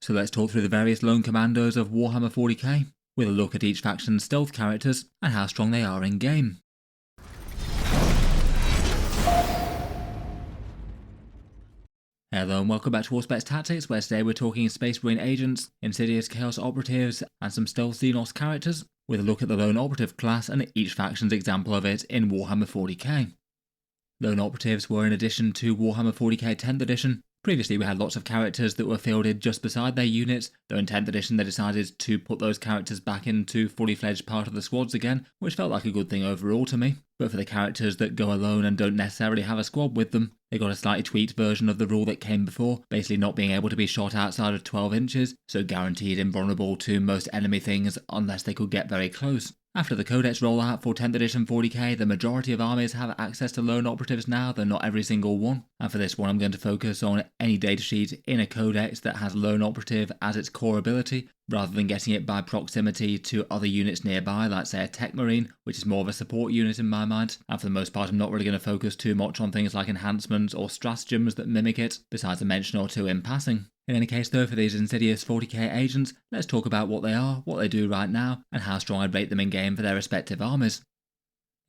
So let's talk through the various lone commandos of Warhammer 40k, with a look at each faction's stealth characters and how strong they are in game. Hello and welcome back to Auspex Tactics, where today we're talking Space Marine Agents, Insidious Chaos Operatives, and some Stealth Xenos characters, with a look at the Lone Operative class and each faction's example of it in Warhammer 40k. Lone Operatives were in addition to Warhammer 40k 10th edition. Previously we had lots of characters that were fielded just beside their units, though in 10th edition they decided to put those characters back into fully fledged part of the squads again, which felt like a good thing overall to me. But for the characters that go alone and don't necessarily have a squad with them, they got a slightly tweaked version of the rule that came before, basically not being able to be shot outside of 12 inches, so guaranteed invulnerable to most enemy things unless they could get very close. After the Codex rollout for 10th edition 40k, the majority of armies have access to lone operatives now, though not every single one. And for this one I'm going to focus on any datasheet in a Codex that has lone operative as its core ability, rather than getting it by proximity to other units nearby, like say a Tech Marine, which is more of a support unit in my mind. And for the most part I'm not really going to focus too much on things like enhancements or stratagems that mimic it, besides a mention or two in passing. In any case though, for these Insidious 40k agents, let's talk about what they are, what they do right now, and how strong I'd rate them in game for their respective armies.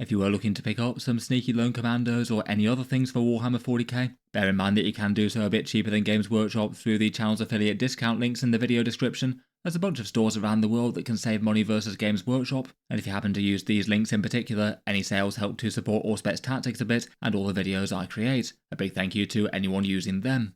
If you were looking to pick up some sneaky lone commandos or any other things for Warhammer 40k, bear in mind that you can do so a bit cheaper than Games Workshop through the channel's affiliate discount links in the video description. There's a bunch of stores around the world that can save money versus Games Workshop, and if you happen to use these links in particular, any sales help to support Auspex Tactics a bit and all the videos I create. A big thank you to anyone using them.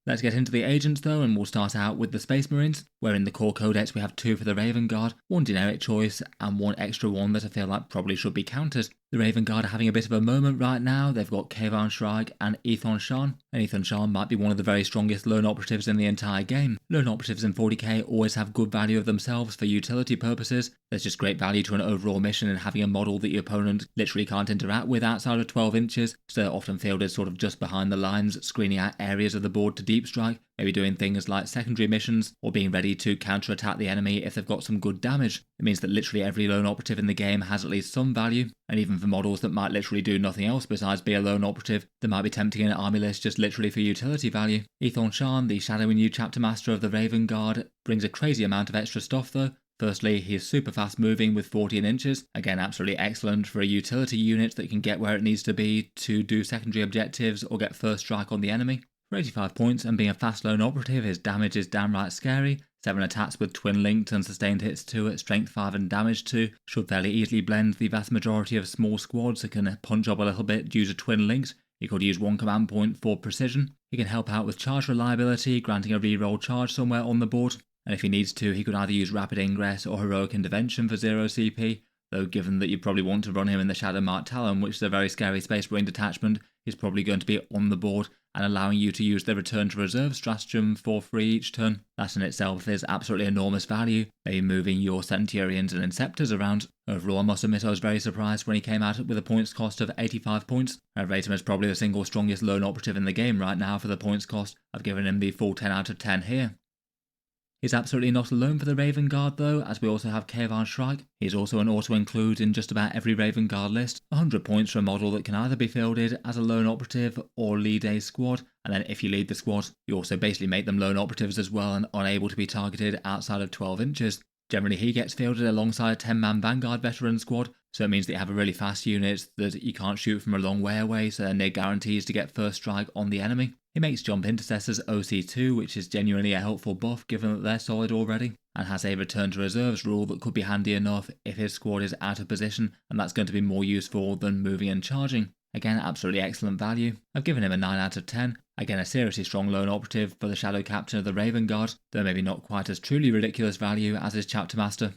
Let's get into the agents though, and we'll start out with the Space Marines, where in the core codex we have 2 for the Raven Guard, 1 generic choice, and 1 extra one that I feel like probably should be counted. The Raven Guard are having a bit of a moment right now. They've got Kayvan Shrike and Ethon Shan, and Ethon Shan might be one of the very strongest lone operatives in the entire game. Lone operatives in 40k always have good value of themselves for utility purposes. There's just great value to an overall mission in having a model that your opponent literally can't interact with outside of 12 inches, so they're often fielded sort of just behind the lines, screening out areas of the board to deep strike, maybe doing things like secondary missions, or being ready to counter-attack the enemy if they've got some good damage. It means that literally every lone operative in the game has at least some value, and even for models that might literally do nothing else besides be a lone operative, they might be tempting an army list just literally for utility value. Ethon Shan, the Shadowy new Chapter Master of the Raven Guard, brings a crazy amount of extra stuff though. Firstly, he's super fast moving with 14 inches, again absolutely excellent for a utility unit that can get where it needs to be to do secondary objectives or get first strike on the enemy. For 85 points and being a fast lone operative, his damage is downright scary. 7 attacks with twin linked and sustained hits 2 at strength 5 and damage 2 should fairly easily blend the vast majority of small squads that can punch up a little bit due to twin links. He could use 1 command point for precision. He can help out with charge reliability, granting a reroll charge somewhere on the board. And if he needs to, he could either use rapid ingress or heroic intervention for 0 CP, though given that you probably want to run him in the Shadow Mark Talon, which is a very scary Space Marine detachment, he's probably going to be on the board and allowing you to use the return to reserve stratagem for free each turn. That in itself is absolutely enormous value, maybe moving your Centurions and Inceptors around. Overall, I must admit I was very surprised when he came out with a points cost of 85 points. I rate him as probably the single strongest lone operative in the game right now for the points cost. I've given him the full 10 out of 10 here. He's absolutely not alone for the Raven Guard though, as we also have Kayvan Shrike. He's also an auto-include in just about every Raven Guard list. 100 points for a model that can either be fielded as a lone operative or lead a squad, and then if you lead the squad, you also basically make them lone operatives as well and unable to be targeted outside of 12 inches. Generally he gets fielded alongside a 10-man Vanguard veteran squad, so it means that you have a really fast unit that you can't shoot from a long way away, so they're near guarantees to get first strike on the enemy. He makes Jump Intercessors OC2, which is genuinely a helpful buff given that they're solid already, and has a return to reserves rule that could be handy enough if his squad is out of position, and that's going to be more useful than moving and charging. Again, absolutely excellent value. I've given him a 9 out of 10. Again, a seriously strong lone operative for the Shadow Captain of the Raven Guard, though maybe not quite as truly ridiculous value as his Chapter Master.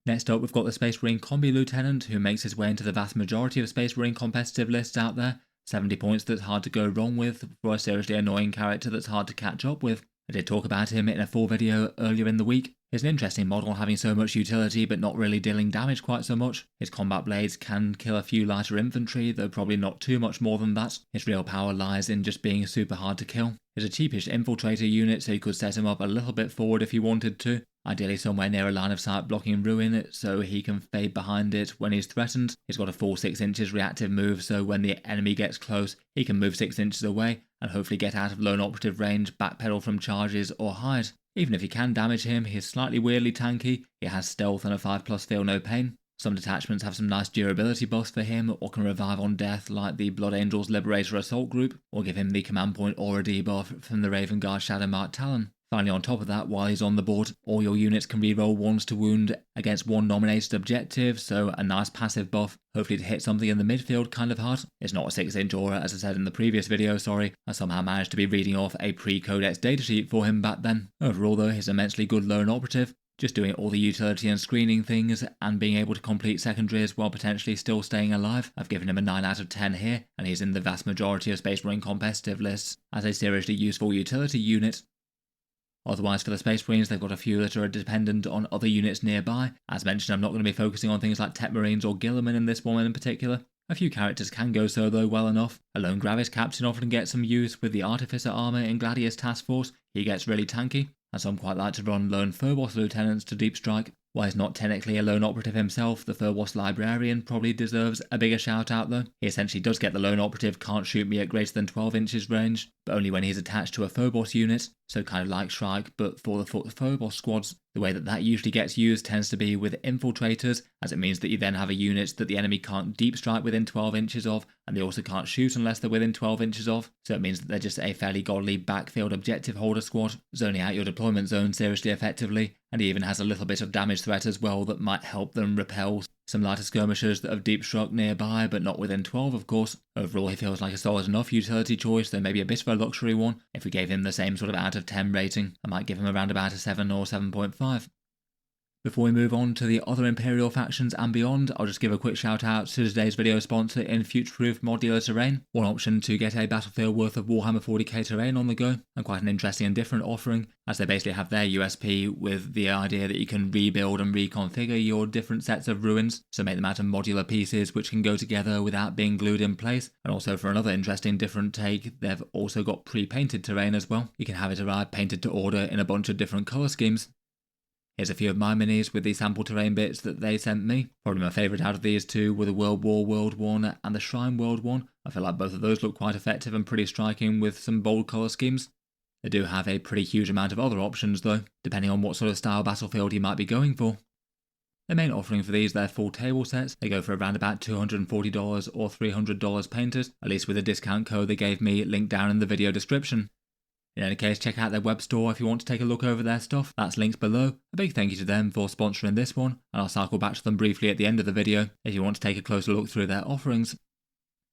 Next up we've got the Space Marine Combi Lieutenant, who makes his way into the vast majority of Space Marine competitive lists out there. 70 points that's hard to go wrong with for a seriously annoying character that's hard to catch up with. I did talk about him in a full video earlier in the week. He's an interesting model, having so much utility but not really dealing damage quite so much. His combat blades can kill a few lighter infantry, though probably not too much more than that. His real power lies in just being super hard to kill. He's a cheapish infiltrator unit, so you could set him up a little bit forward if you wanted to, ideally somewhere near a line of sight blocking ruin so he can fade behind it when he's threatened. He's got a full 6 inches reactive move, so when the enemy gets close, he can move 6 inches away and hopefully get out of lone operative range, backpedal from charges or hide. Even if you can damage him, he's slightly weirdly tanky, he has stealth and a 5+ feel no pain. Some detachments have some nice durability buffs for him, or can revive on death like the Blood Angels Liberator Assault Group, or give him the command point or a debuff from the Raven Guard Shadowmark Talon. Finally, on top of that, while he's on the board, all your units can reroll 1s to wound against 1 nominated objective, so a nice passive buff, hopefully to hit something in the midfield kind of hard. It's not a 6-inch aura, as I said in the previous video, I somehow managed to be reading off a pre-Codex datasheet for him back then. Overall though, he's immensely good lone operative, just doing all the utility and screening things and being able to complete secondaries while potentially still staying alive. I've given him a 9 out of 10 here, and he's in the vast majority of Space Marine competitive lists as a seriously useful utility unit. Otherwise, for the Space Marines, they've got a few that are dependent on other units nearby. As mentioned, I'm not going to be focusing on things like Tech Marines or Guilliman in this one in particular. A few characters can go solo well enough. A lone Gravis Captain often gets some use with the Artificer armor in Gladius Task Force. He gets really tanky, and some quite like to run lone Phobos Lieutenants to deep strike. While he's not technically a lone operative himself, the Phobos Librarian probably deserves a bigger shout out though. He essentially does get the lone operative can't shoot me at greater than 12 inches range, but only when he's attached to a Phobos unit, so kind of like Shrike but for the Phobos squads. The way that usually gets used tends to be with infiltrators, as it means that you then have a unit that the enemy can't deep strike within 12 inches of, and they also can't shoot unless they're within 12 inches of, so it means that they're just a fairly godly backfield objective holder squad, zoning out your deployment zone seriously effectively, and he even has a little bit of damage threat as well that might help them repel some lighter skirmishers that have deep struck nearby, but not within 12 of course. Overall he feels like a solid enough utility choice, though maybe a bit of a luxury one. If we gave him the same sort of out of 10 rating, I might give him around about a 7 or 7.5. Before we move on to the other Imperial factions and beyond, I'll just give a quick shout out to today's video sponsor in Futureproof Modular Terrain, one option to get a battlefield worth of Warhammer 40k terrain on the go, and quite an interesting and different offering, as they basically have their USP with the idea that you can rebuild and reconfigure your different sets of ruins, so make them out of modular pieces which can go together without being glued in place. And also for another interesting different take, they've also got pre-painted terrain as well. You can have it arrive painted to order in a bunch of different colour schemes. Here's a few of my minis with the sample terrain bits that they sent me. Probably my favourite out of these two were the World War World one and the Shrine World one. I feel like both of those look quite effective and pretty striking with some bold colour schemes. They do have a pretty huge amount of other options though, depending on what sort of style battlefield you might be going for. The main offering for these, they're full table sets. They go for around about $240 or $300 painted, at least with a discount code they gave me linked down in the video description. In any case, check out their web store if you want to take a look over their stuff. That's linked below. A big thank you to them for sponsoring this one, and I'll cycle back to them briefly at the end of the video if you want to take a closer look through their offerings.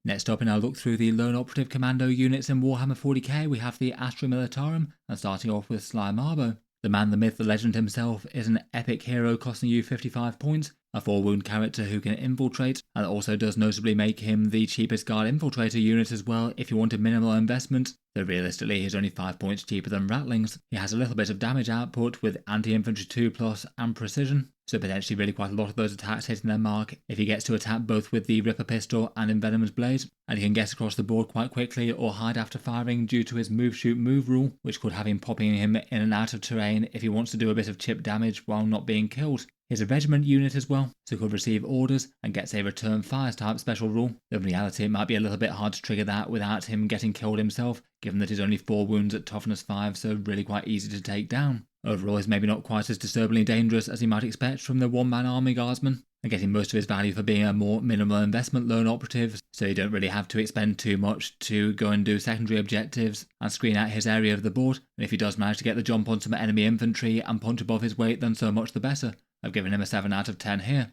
Next up in our look through the lone operative commando units in Warhammer 40k, we have the Astra Militarum, and starting off with Sly Marbo. The man, the myth, the legend himself is an epic hero costing you 55 points, a 4-wound character who can infiltrate, and also does notably make him the cheapest guard infiltrator unit as well if you wanted minimal investment, though realistically he's only 5 points cheaper than Ratlings. He has a little bit of damage output with anti-infantry 2+ and precision, so potentially really quite a lot of those attacks hitting their mark if he gets to attack both with the Ripper Pistol and Envenom's Blade, and he can get across the board quite quickly or hide after firing due to his move shoot move rule, which could have him popping him in and out of terrain if he wants to do a bit of chip damage while not being killed. He's a regiment unit as well, so could receive orders and gets a return fires type special rule, though in reality it might be a little bit hard to trigger that without him getting killed himself, given that he's only 4 wounds at toughness 5, so really quite easy to take down. Overall he's maybe not quite as disturbingly dangerous as you might expect from the one-man army guardsman, and getting most of his value for being a more minimal investment lone operative, so you don't really have to expend too much to go and do secondary objectives and screen out his area of the board, and if he does manage to get the jump on some enemy infantry and punch above his weight, then so much the better. I've given him a 7 out of 10 here.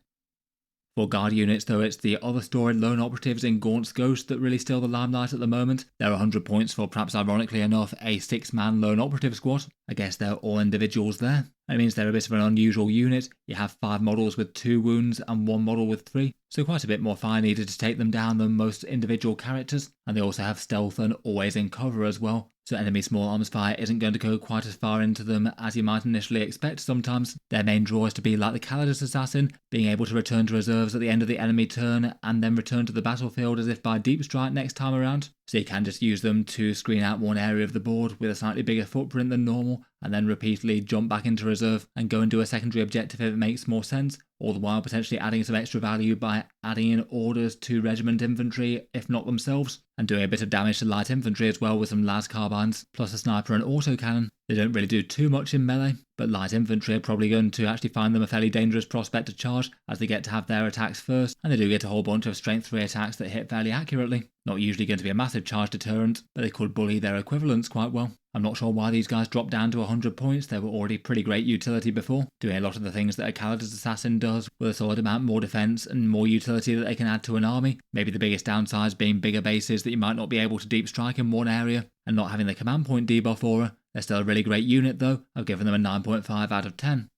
For guard units though, it's the other story lone operatives in Gaunt's Ghost that really steal the limelight at the moment. They're 100 points for, perhaps ironically enough, a 6-man lone operative squad. I guess they're all individuals there. It means they're a bit of an unusual unit. You have 5 models with 2 wounds and 1 model with 3, so quite a bit more fire needed to take them down than most individual characters, and they also have stealth and always in cover as well, so enemy small arms fire isn't going to go quite as far into them as you might initially expect sometimes. Their main draw is to be like the Calidus Assassin, being able to return to reserves at the end of the enemy turn and then return to the battlefield as if by deep strike next time around. so you can just use them to screen out one area of the board with a slightly bigger footprint than normal, and then repeatedly jump back into reserve and go and do a secondary objective if it makes more sense, all the while potentially adding some extra value by adding in orders to regiment infantry, if not themselves, and doing a bit of damage to light infantry as well with some las carbines, plus a sniper and autocannon. They don't really do too much in melee, but light infantry are probably going to actually find them a fairly dangerous prospect to charge, as they get to have their attacks first, and they do get a whole bunch of strength 3 attacks that hit fairly accurately. Not usually going to be a massive charge deterrent, but they could bully their equivalents quite well. I'm not sure why these guys dropped down to 100 points, they were already pretty great utility before, doing a lot of the things that a Calidus Assassin does, with a solid amount more defense and more utility that they can add to an army. Maybe the biggest downsides being bigger bases that you might not be able to deep strike in one area, and not having the command point debuff aura. They're still a really great unit though, I've given them a 9.5 out of 10.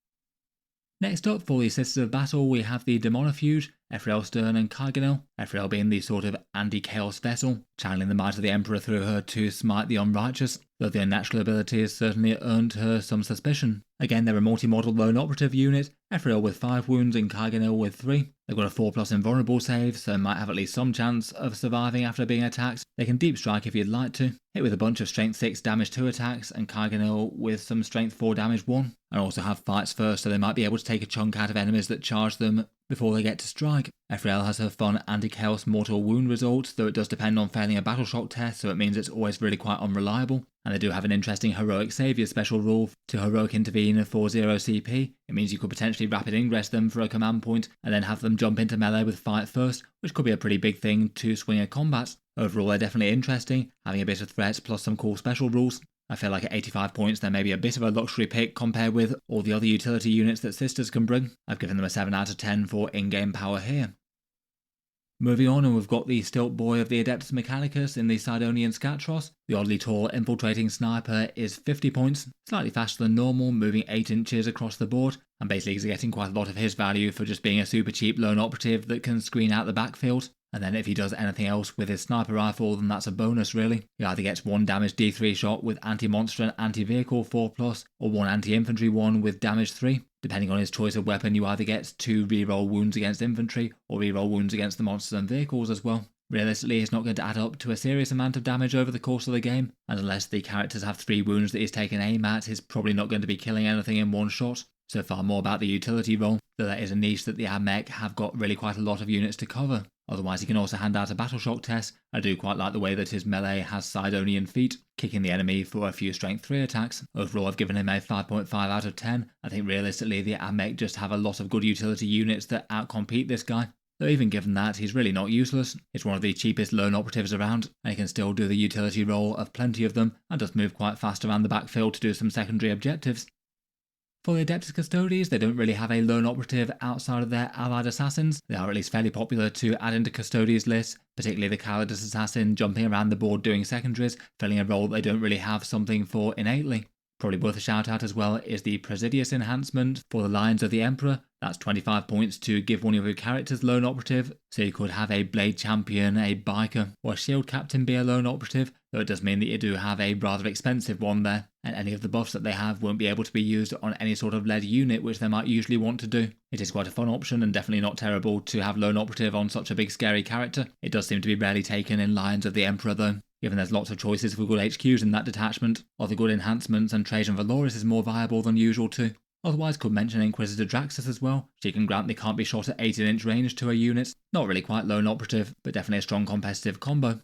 Next up, for the Sisters of Battle, we have the Demonofuge, Ephrael Stern and Carganel, Ephrael being the sort of anti-chaos vessel, channeling the might of the Emperor through her to smite the unrighteous, though the unnatural ability has certainly earned her some suspicion. Again, they're a multi-model lone operative unit, Ephrael with 5 wounds and Carganel with 3. They've got a 4+ invulnerable save, so might have at least some chance of surviving after being attacked. They can deep strike if you'd like to, hit with a bunch of strength 6 damage 2 attacks, and Carganel with some strength 4 damage 1, and also have fights first, so they might be able to take a chunk out of enemies that charge them before they get to strike. Ephrael has her fun anti-chaos mortal wound result, though it does depend on failing a battle shock test, so it means it's always really quite unreliable. And they do have an interesting heroic saviour special rule to heroic intervene for 0 CP. It means you could potentially rapid ingress them for a command point and then have them jump into melee with fight first, which could be a pretty big thing to swing a combat. Overall, they're definitely interesting, having a bit of threats plus some cool special rules. I feel like at 85 points they're maybe a bit of a luxury pick compared with all the other utility units that Sisters can bring. I've given them a 7 out of 10 for in-game power here. Moving on, and we've got the stilt boy of the Adeptus Mechanicus in the Sidonian Scatros. The oddly tall infiltrating sniper is 50 points, slightly faster than normal, moving 8 inches across the board, and basically is getting quite a lot of his value for just being a super cheap lone operative that can screen out the backfield. And then if he does anything else with his sniper rifle, then that's a bonus really. He either gets 1 damage D3 shot with anti-monster and anti-vehicle 4+, or 1 anti-infantry 1 with damage 3. Depending on his choice of weapon, you either get 2 reroll wounds against infantry, or reroll wounds against the monsters and vehicles as well. Realistically, it's not going to add up to a serious amount of damage over the course of the game, and unless the characters have 3 wounds that he's taken aim at, he's probably not going to be killing anything in one shot. So far more about the utility role, though that is a niche that the AdMech have got really quite a lot of units to cover. Otherwise he can also hand out a battle shock test. I do quite like the way that his melee has Sidonian feet, kicking the enemy for a few strength 3 attacks. Overall I've given him a 5.5 out of 10. I think realistically the AdMech just have a lot of good utility units that outcompete this guy. Though even given that, he's really not useless. He's one of the cheapest lone operatives around, and he can still do the utility role of plenty of them, and does move quite fast around the backfield to do some secondary objectives. For the Adeptus Custodes, they don't really have a lone operative outside of their allied assassins. They are at least fairly popular to add into Custodes lists, particularly the Calidus Assassin jumping around the board doing secondaries, filling a role they don't really have something for innately. Probably worth a shout out as well is the Presidius enhancement for the Lions of the Emperor. That's 25 points to give one of your characters lone operative, so you could have a Blade Champion, a Biker, or a Shield Captain be a lone operative, though it does mean that you do have a rather expensive one there, and any of the buffs that they have won't be able to be used on any sort of lead unit which they might usually want to do. It is quite a fun option and definitely not terrible to have lone operative on such a big scary character. It does seem to be rarely taken in Lions of the Emperor though, given there's lots of choices for good HQs in that detachment. Other good enhancements, and Trajan Valoris is more viable than usual too. Otherwise could mention Inquisitor Draxus as well. She can grant they can't be shot at 18-inch range to her units. Not really quite lone operative, but definitely a strong competitive combo.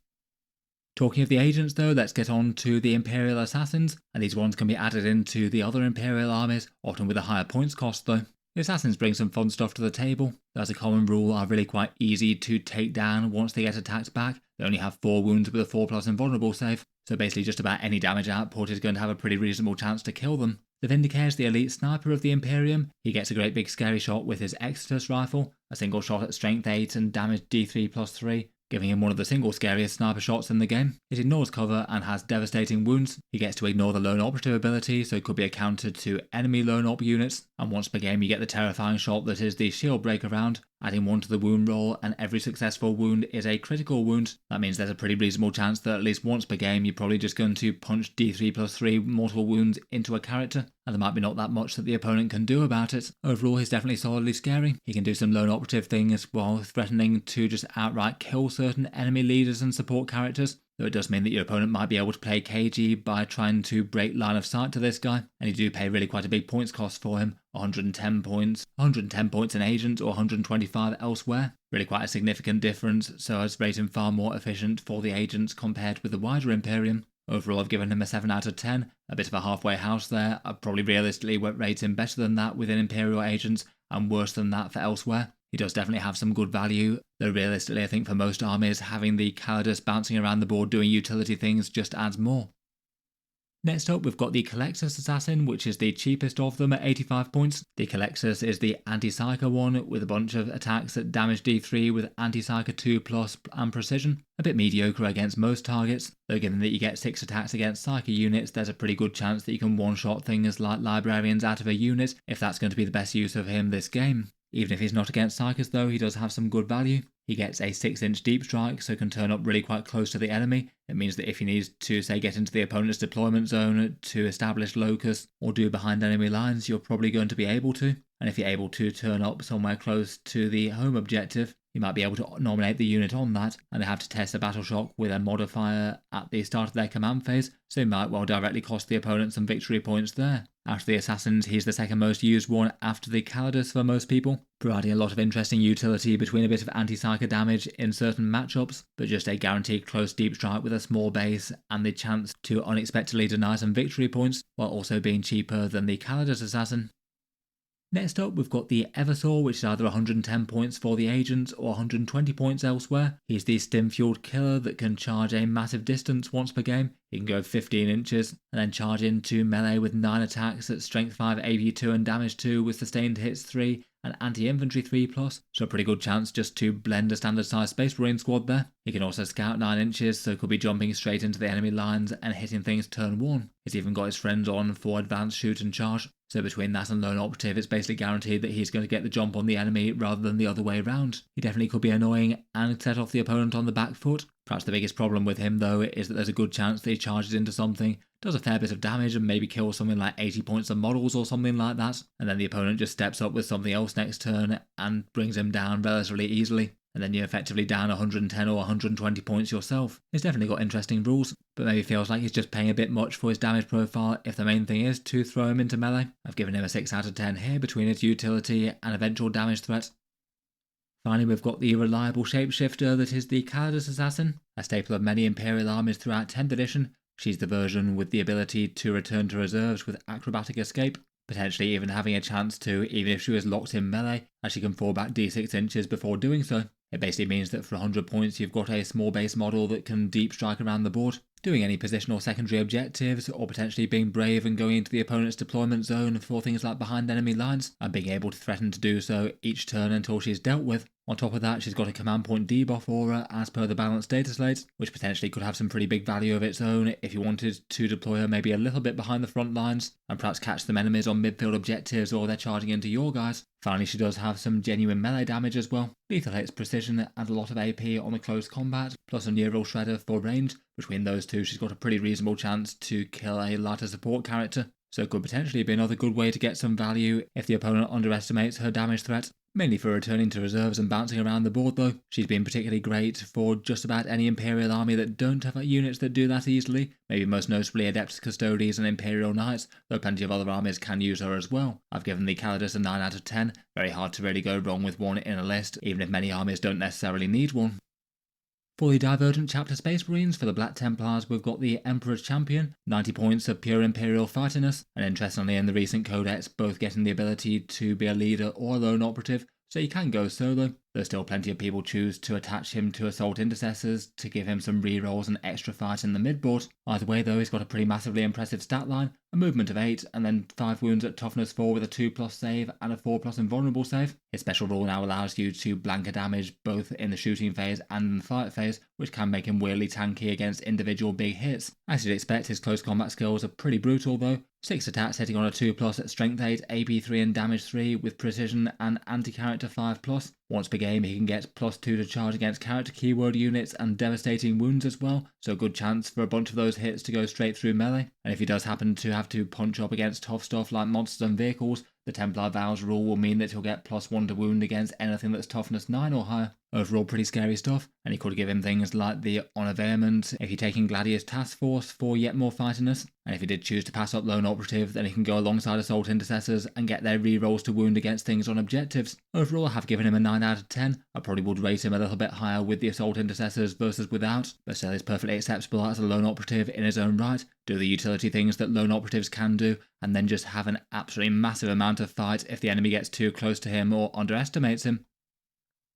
Talking of the agents though, let's get on to the Imperial Assassins, and these ones can be added into the other Imperial armies, often with a higher points cost though. The Assassins bring some fun stuff to the table. As a common rule, are really quite easy to take down once they get attacked back. They only have 4 wounds with a 4+ invulnerable save, so basically just about any damage output is going to have a pretty reasonable chance to kill them. The Vindicator is the elite sniper of the Imperium. He gets a great big scary shot with his Exodus rifle, a single shot at strength 8 and damage D3+3, giving him one of the single scariest sniper shots in the game. It ignores cover and has devastating wounds. He gets to ignore the lone operative ability, so it could be a counter to enemy lone op units, and once per game you get the terrifying shot that is the shield breaker round, adding 1 to the wound roll, and every successful wound is a critical wound. That means there's a pretty reasonable chance that at least once per game you're probably just going to punch D3+3 mortal wounds into a character, and there might be not that much that the opponent can do about it. Overall he's definitely solidly scary. He can do some lone operative things while threatening to just outright kill certain enemy leaders and support characters, though it does mean that your opponent might be able to play cagey by trying to break line of sight to this guy, and you do pay really quite a big points cost for him, 110 points in Agent or 125 elsewhere. Really quite a significant difference, so as rate him far more efficient for the Agents compared with the wider Imperium. Overall, I've given him a 7 out of 10, a bit of a halfway house there. I'd probably realistically rate him better than that within Imperial Agents and worse than that for elsewhere. He does definitely have some good value, though realistically I think for most armies having the Custodes bouncing around the board doing utility things just adds more. Next up, we've got the Colexus Assassin, which is the cheapest of them at 85 points. The Colexus is the anti-Psyker one, with a bunch of attacks at damage D3 with anti-Psyker 2+ and precision. A bit mediocre against most targets, though given that you get 6 attacks against Psyker units, there's a pretty good chance that you can one-shot things like Librarians out of a unit, if that's going to be the best use of him this game. Even if he's not against Psykers though, he does have some good value. He gets a 6-inch deep strike, so can turn up really quite close to the enemy. It means that if he needs to, say, get into the opponent's deployment zone to establish locus or do behind enemy lines, you're probably going to be able to. And if you're able to turn up somewhere close to the home objective, you might be able to nominate the unit on that, and they have to test a battle shock with a modifier at the start of their command phase, so it might well directly cost the opponent some victory points there. After the Assassins, he's the second most used one after the Custodes for most people, providing a lot of interesting utility between a bit of anti-Psyker damage in certain matchups, but just a guaranteed close deep strike with a small base and the chance to unexpectedly deny some victory points, while also being cheaper than the Custodes Assassin. Next up, we've got the Eversaw, which is either 110 points for the Agents or 120 points elsewhere. He's the stim-fueled killer that can charge a massive distance once per game. He can go 15 inches and then charge into melee with 9 attacks at strength 5, AP 2 and damage 2 with sustained hits 3 and anti-infantry 3+, so a pretty good chance just to blend a standard size Space Marine squad there. He can also scout 9 inches, so could be jumping straight into the enemy lines and hitting things turn 1. He's even got his friends on for advanced shoot and charge, so between that and lone operative it's basically guaranteed that he's going to get the jump on the enemy rather than the other way around. He definitely could be annoying and set off the opponent on the back foot. Perhaps the biggest problem with him though is that there's a good chance that he charges into something, does a fair bit of damage and maybe kills something like 80 points of models or something like that, and then the opponent just steps up with something else next turn and brings him down relatively easily, and then you're effectively down 110 or 120 points yourself. He's definitely got interesting rules, but maybe feels like he's just paying a bit much for his damage profile if the main thing is to throw him into melee. I've given him a 6 out of 10 here between his utility and eventual damage threat. Finally, we've got the reliable shapeshifter that is the Custodes Assassin, a staple of many Imperial armies throughout 10th edition. She's the version with the ability to return to reserves with acrobatic escape, potentially even having a chance to, even if she was locked in melee, as she can fall back d6 inches before doing so. It basically means that for 100 points you've got a small base model that can deep strike around the board, doing any position or secondary objectives, or potentially being brave and going into the opponent's deployment zone for things like behind enemy lines, and being able to threaten to do so each turn until she's dealt with. On top of that, she's got a command point debuff aura as per the balanced data slate, which potentially could have some pretty big value of its own if you wanted to deploy her maybe a little bit behind the front lines, and perhaps catch some enemies on midfield objectives or they're charging into your guys. Finally, she does have some genuine melee damage as well. Lethal hits, precision, and a lot of AP on the close combat, plus a neural shredder for range. Between those two, she's got a pretty reasonable chance to kill a lighter support character, so it could potentially be another good way to get some value if the opponent underestimates her damage threat. Mainly for returning to reserves and bouncing around the board though. She's been particularly great for just about any Imperial army that don't have units that do that easily, maybe most notably Adeptus Custodes and Imperial Knights, though plenty of other armies can use her as well. I've given the Custodes a 9 out of 10, very hard to really go wrong with one in a list, even if many armies don't necessarily need one. For the Divergent chapter Space Marines, for the Black Templars, we've got the Emperor's Champion, 90 points of pure Imperial fightiness, and interestingly in the recent Codex, both getting the ability to be a leader or a lone operative, so you can go solo. There's still plenty of people choose to attach him to Assault Intercessors to give him some rerolls and extra fight in the midboard. Either way though, he's got a pretty massively impressive stat line, a movement of 8 and then 5 wounds at toughness 4 with a 2+ save and a 4+ invulnerable save. His special rule now allows you to blanket damage both in the shooting phase and in the fight phase, which can make him weirdly tanky against individual big hits. As you'd expect, his close combat skills are pretty brutal though. 6 attacks hitting on a 2+ at strength 8, AP 3 and damage 3 with precision and anti-character 5+. Once per game he can get +2 to charge against character keyword units and devastating wounds as well, so a good chance for a bunch of those hits to go straight through melee. And if he does happen to have to punch up against tough stuff like monsters and vehicles, the Templar Vows rule will mean that he'll get +1 to wound against anything that's toughness 9 or higher. Overall pretty scary stuff, and you could give him things like the Honor Vehement if you're taking Gladius Task Force for yet more fightiness, and if he did choose to pass up Lone Operative, then he can go alongside Assault Intercessors and get their rerolls to wound against things on objectives. Overall I have given him a 9 out of 10, I probably would rate him a little bit higher with the Assault Intercessors versus without, but still is perfectly acceptable as a Lone Operative in his own right, do the utility things that Lone Operatives can do, and then just have an absolutely massive amount of fight if the enemy gets too close to him or underestimates him.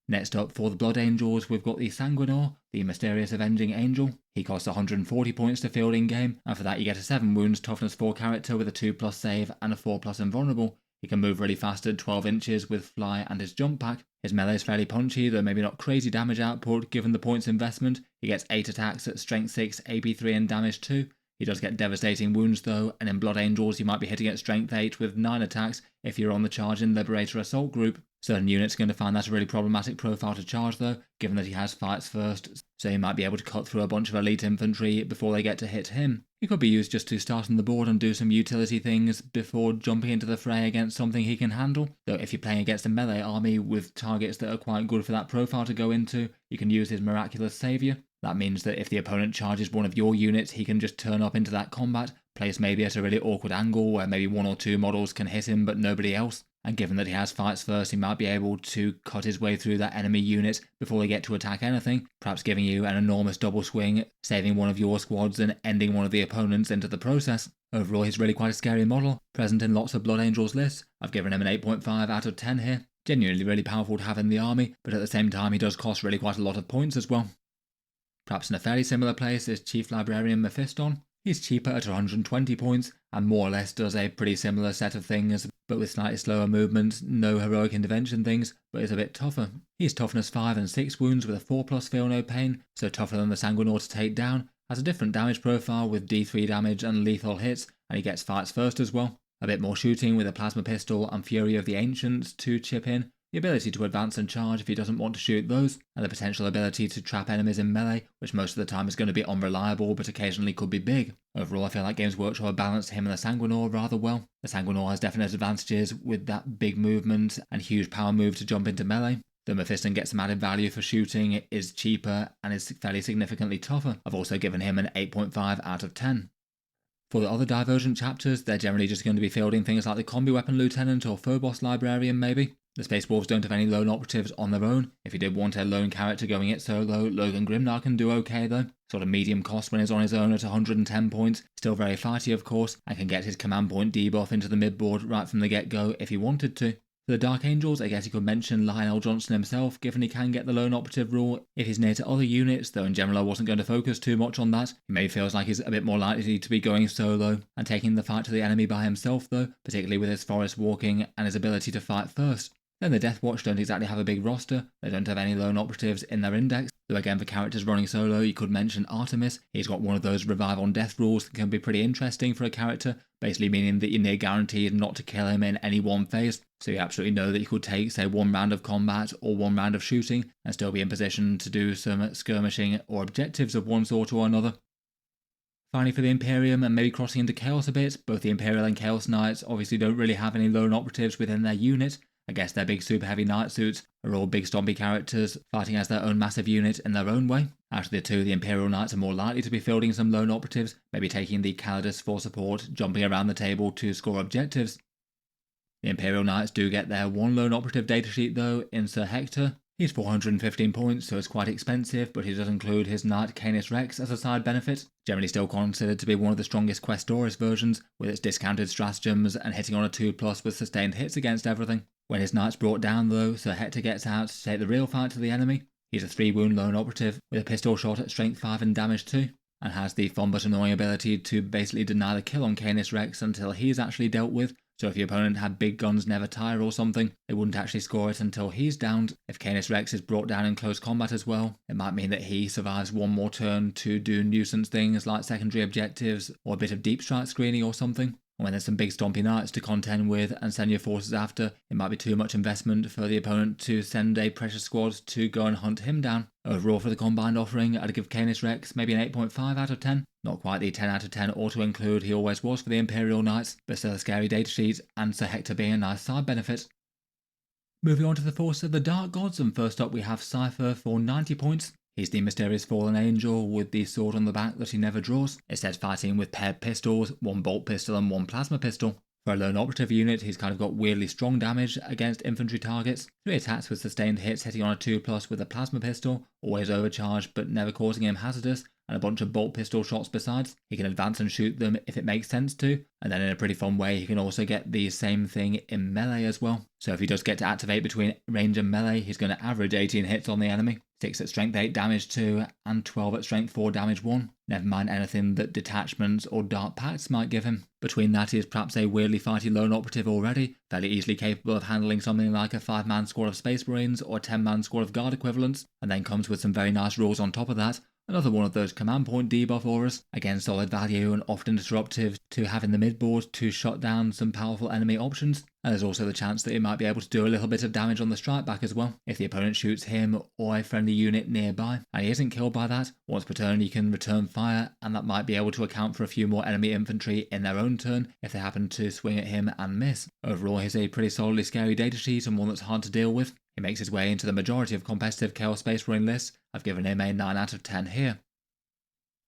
Next up, for the Blood Angels, we've got the Sanguinor, the Mysterious Avenging Angel. He costs 140 points to field in-game, and for that you get a 7 wounds toughness 4 character with a 2+ save and a 4+ invulnerable. He can move really fast at 12 inches with fly and his jump pack. His melee is fairly punchy, though maybe not crazy damage output given the points investment. He gets 8 attacks at strength 6, AP 3 and damage 2. He does get devastating wounds though, and in Blood Angels you might be hitting at strength 8 with 9 attacks if you're on the charge in Liberator Assault group. Certain units are going to find that a really problematic profile to charge though, given that he has fights first, so he might be able to cut through a bunch of elite infantry before they get to hit him. He could be used just to start on the board and do some utility things before jumping into the fray against something he can handle, though if you're playing against a melee army with targets that are quite good for that profile to go into, you can use his Miraculous Saviour. That means that if the opponent charges one of your units, he can just turn up into that combat, place maybe at a really awkward angle where maybe 1 or 2 models can hit him but nobody else. And given that he has fights first, he might be able to cut his way through that enemy unit before they get to attack anything, perhaps giving you an enormous double swing, saving one of your squads and ending one of the opponents into the process. Overall, he's really quite a scary model, present in lots of Blood Angels lists. I've given him an 8.5 out of 10 here. Genuinely really powerful to have in the army, but at the same time he does cost really quite a lot of points as well. Perhaps in a fairly similar place is Chief Librarian Mephiston. He's cheaper at 120 points, and more or less does a pretty similar set of things, but with slightly slower movement, no heroic intervention things, but is a bit tougher. He's toughness 5 and 6 wounds with a 4+ feel no pain, so tougher than the Sanguinor to take down, has a different damage profile with D3 damage and lethal hits, and he gets fights first as well. A bit more shooting with a plasma pistol and Fury of the Ancients to chip in, the ability to advance and charge if he doesn't want to shoot those, and the potential ability to trap enemies in melee, which most of the time is going to be unreliable but occasionally could be big. Overall I feel like Games Workshop have balanced him and the Sanguinor rather well. The Sanguinor has definite advantages with that big movement and huge power move to jump into melee. The Mephiston gets some added value for shooting, is cheaper and is fairly significantly tougher. I've also given him an 8.5 out of 10. For the other Divergent chapters, they're generally just going to be fielding things like the Combi Weapon Lieutenant or Phobos Librarian maybe. The Space Wolves don't have any lone operatives on their own. If you did want a lone character going it solo, Logan Grimnar can do okay though. Sort of medium cost when he's on his own at 110 points. Still very fighty of course, and can get his command point debuff into the mid-board right from the get-go if he wanted to. For the Dark Angels, I guess you could mention Lionel Johnson himself, given he can get the lone operative rule if he's near to other units, though in general I wasn't going to focus too much on that. He maybe feels like he's a bit more likely to be going solo and taking the fight to the enemy by himself though, particularly with his forest walking and his ability to fight first. Then the Death Watch don't exactly have a big roster, they don't have any lone operatives in their index, though again for characters running solo you could mention Artemis. He's got one of those revive on death rules that can be pretty interesting for a character, basically meaning that you're near guaranteed not to kill him in any one phase, so you absolutely know that you could take say 1 round of combat or 1 round of shooting and still be in position to do some skirmishing or objectives of one sort or another. Finally for the Imperium, and maybe crossing into Chaos a bit, both the Imperial and Chaos Knights obviously don't really have any lone operatives within their unit. I guess their big super heavy knight suits are all big stompy characters, fighting as their own massive unit in their own way. Out of the two, the Imperial Knights are more likely to be fielding some lone operatives, maybe taking the Calidus for support, jumping around the table to score objectives. The Imperial Knights do get their 1 lone operative datasheet though, in Sir Hector. He's 415 points, so it's quite expensive, but he does include his Knight Canis Rex as a side benefit. Generally still considered to be one of the strongest Questoris versions, with its discounted stratagems and hitting on a 2+ with sustained hits against everything. When his knight's brought down though, Sir Hector gets out to take the real fight to the enemy. He's a 3 wound lone operative with a pistol shot at strength 5 and damage 2, and has the fun but annoying ability to basically deny the kill on Canis Rex until he's actually dealt with. So if your opponent had big guns never tire or something, they wouldn't actually score it until he's downed. If Canis Rex is brought down in close combat as well, it might mean that he survives 1 more turn to do nuisance things like secondary objectives or a bit of deep strike screening or something. When there's some big stompy knights to contend with and send your forces after, it might be too much investment for the opponent to send a pressure squad to go and hunt him down. Overall for the combined offering, I'd give Canis Rex maybe an 8.5 out of 10. Not quite the 10 out of 10 auto-include he always was for the Imperial Knights, but still a scary datasheet and Sir Hector being a nice side benefit. Moving on to the force of the Dark Gods, and first up we have Cypher for 90 points. He's the mysterious fallen angel with the sword on the back that he never draws, instead fighting with paired pistols, one bolt pistol and one plasma pistol. For a lone operative unit, he's kind of got weirdly strong damage against infantry targets, 3 attacks with sustained hits hitting on a 2+ with a plasma pistol, always overcharged but never causing him hazardous, and a bunch of bolt pistol shots besides. He can advance and shoot them if it makes sense to, and then in a pretty fun way he can also get the same thing in melee as well. So if he does get to activate between range and melee, he's going to average 18 hits on the enemy, 6 at strength 8 damage 2, and 12 at strength 4 damage 1. Never mind anything that detachments or dark pacts might give him. Between that, he is perhaps a weirdly fighty lone operative already, fairly easily capable of handling something like a 5-man squad of Space Marines or a 10-man squad of Guard equivalents, and then comes with some very nice rules on top of that. Another one of those command point debuff auras, again solid value and often disruptive to have in the midboard to shut down some powerful enemy options, and there's also the chance that he might be able to do a little bit of damage on the strike back as well, if the opponent shoots him or a friendly unit nearby, and he isn't killed by that. Once per turn he can return fire, and that might be able to account for a few more enemy infantry in their own turn if they happen to swing at him and miss. Overall he's a pretty solidly scary datasheet and one that's hard to deal with. He makes his way into the majority of competitive Chaos Space Marine lists. I've given him a 9 out of 10 here.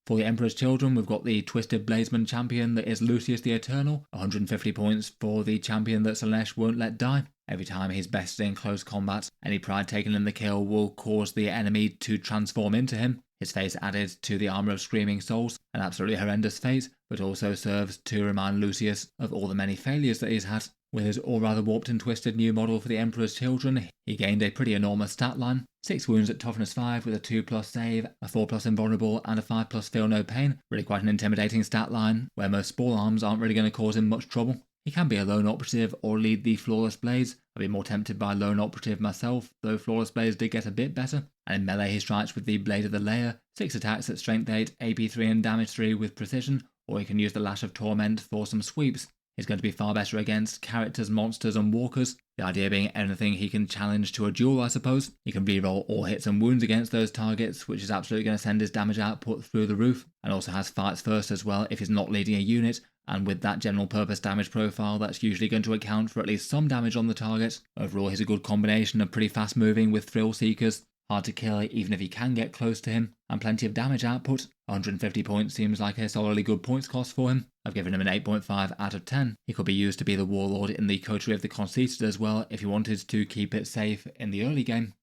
For the Emperor's Children, we've got the Twisted Bladesman champion that is Lucius the Eternal, 150 points for the champion that Slaanesh won't let die. Every time he's bested in close combat, any pride taken in the kill will cause the enemy to transform into him. His face added to the Armour of Screaming Souls, an absolutely horrendous fate, but also serves to remind Lucius of all the many failures that he's had. With his all rather warped and twisted new model for the Emperor's Children, he gained a pretty enormous stat line. 6 wounds at toughness 5 with a 2+ save, a 4+ invulnerable and a 5+ feel no pain. Really quite an intimidating stat line, where most spore arms aren't really going to cause him much trouble. He can be a lone operative or lead the Flawless Blades. I'd be more tempted by lone operative myself, though Flawless Blades did get a bit better. And in melee he strikes with the Blade of the Layer, 6 attacks at strength 8, AP 3 and damage 3 with precision, or he can use the Lash of Torment for some sweeps. He's going to be far better against characters, monsters and walkers, the idea being anything he can challenge to a duel, I suppose. He can reroll all hits and wounds against those targets, which is absolutely going to send his damage output through the roof, and also has fights first as well if he's not leading a unit, and with that general purpose damage profile that's usually going to account for at least some damage on the target. Overall he's a good combination of pretty fast moving with thrill seekers, hard to kill even if he can get close to him, and plenty of damage output. 150 points seems like a solidly good points cost for him. I've given him an 8.5 out of 10. He could be used to be the Warlord in the coterie of the Conceited as well if he wanted to keep it safe in the early game.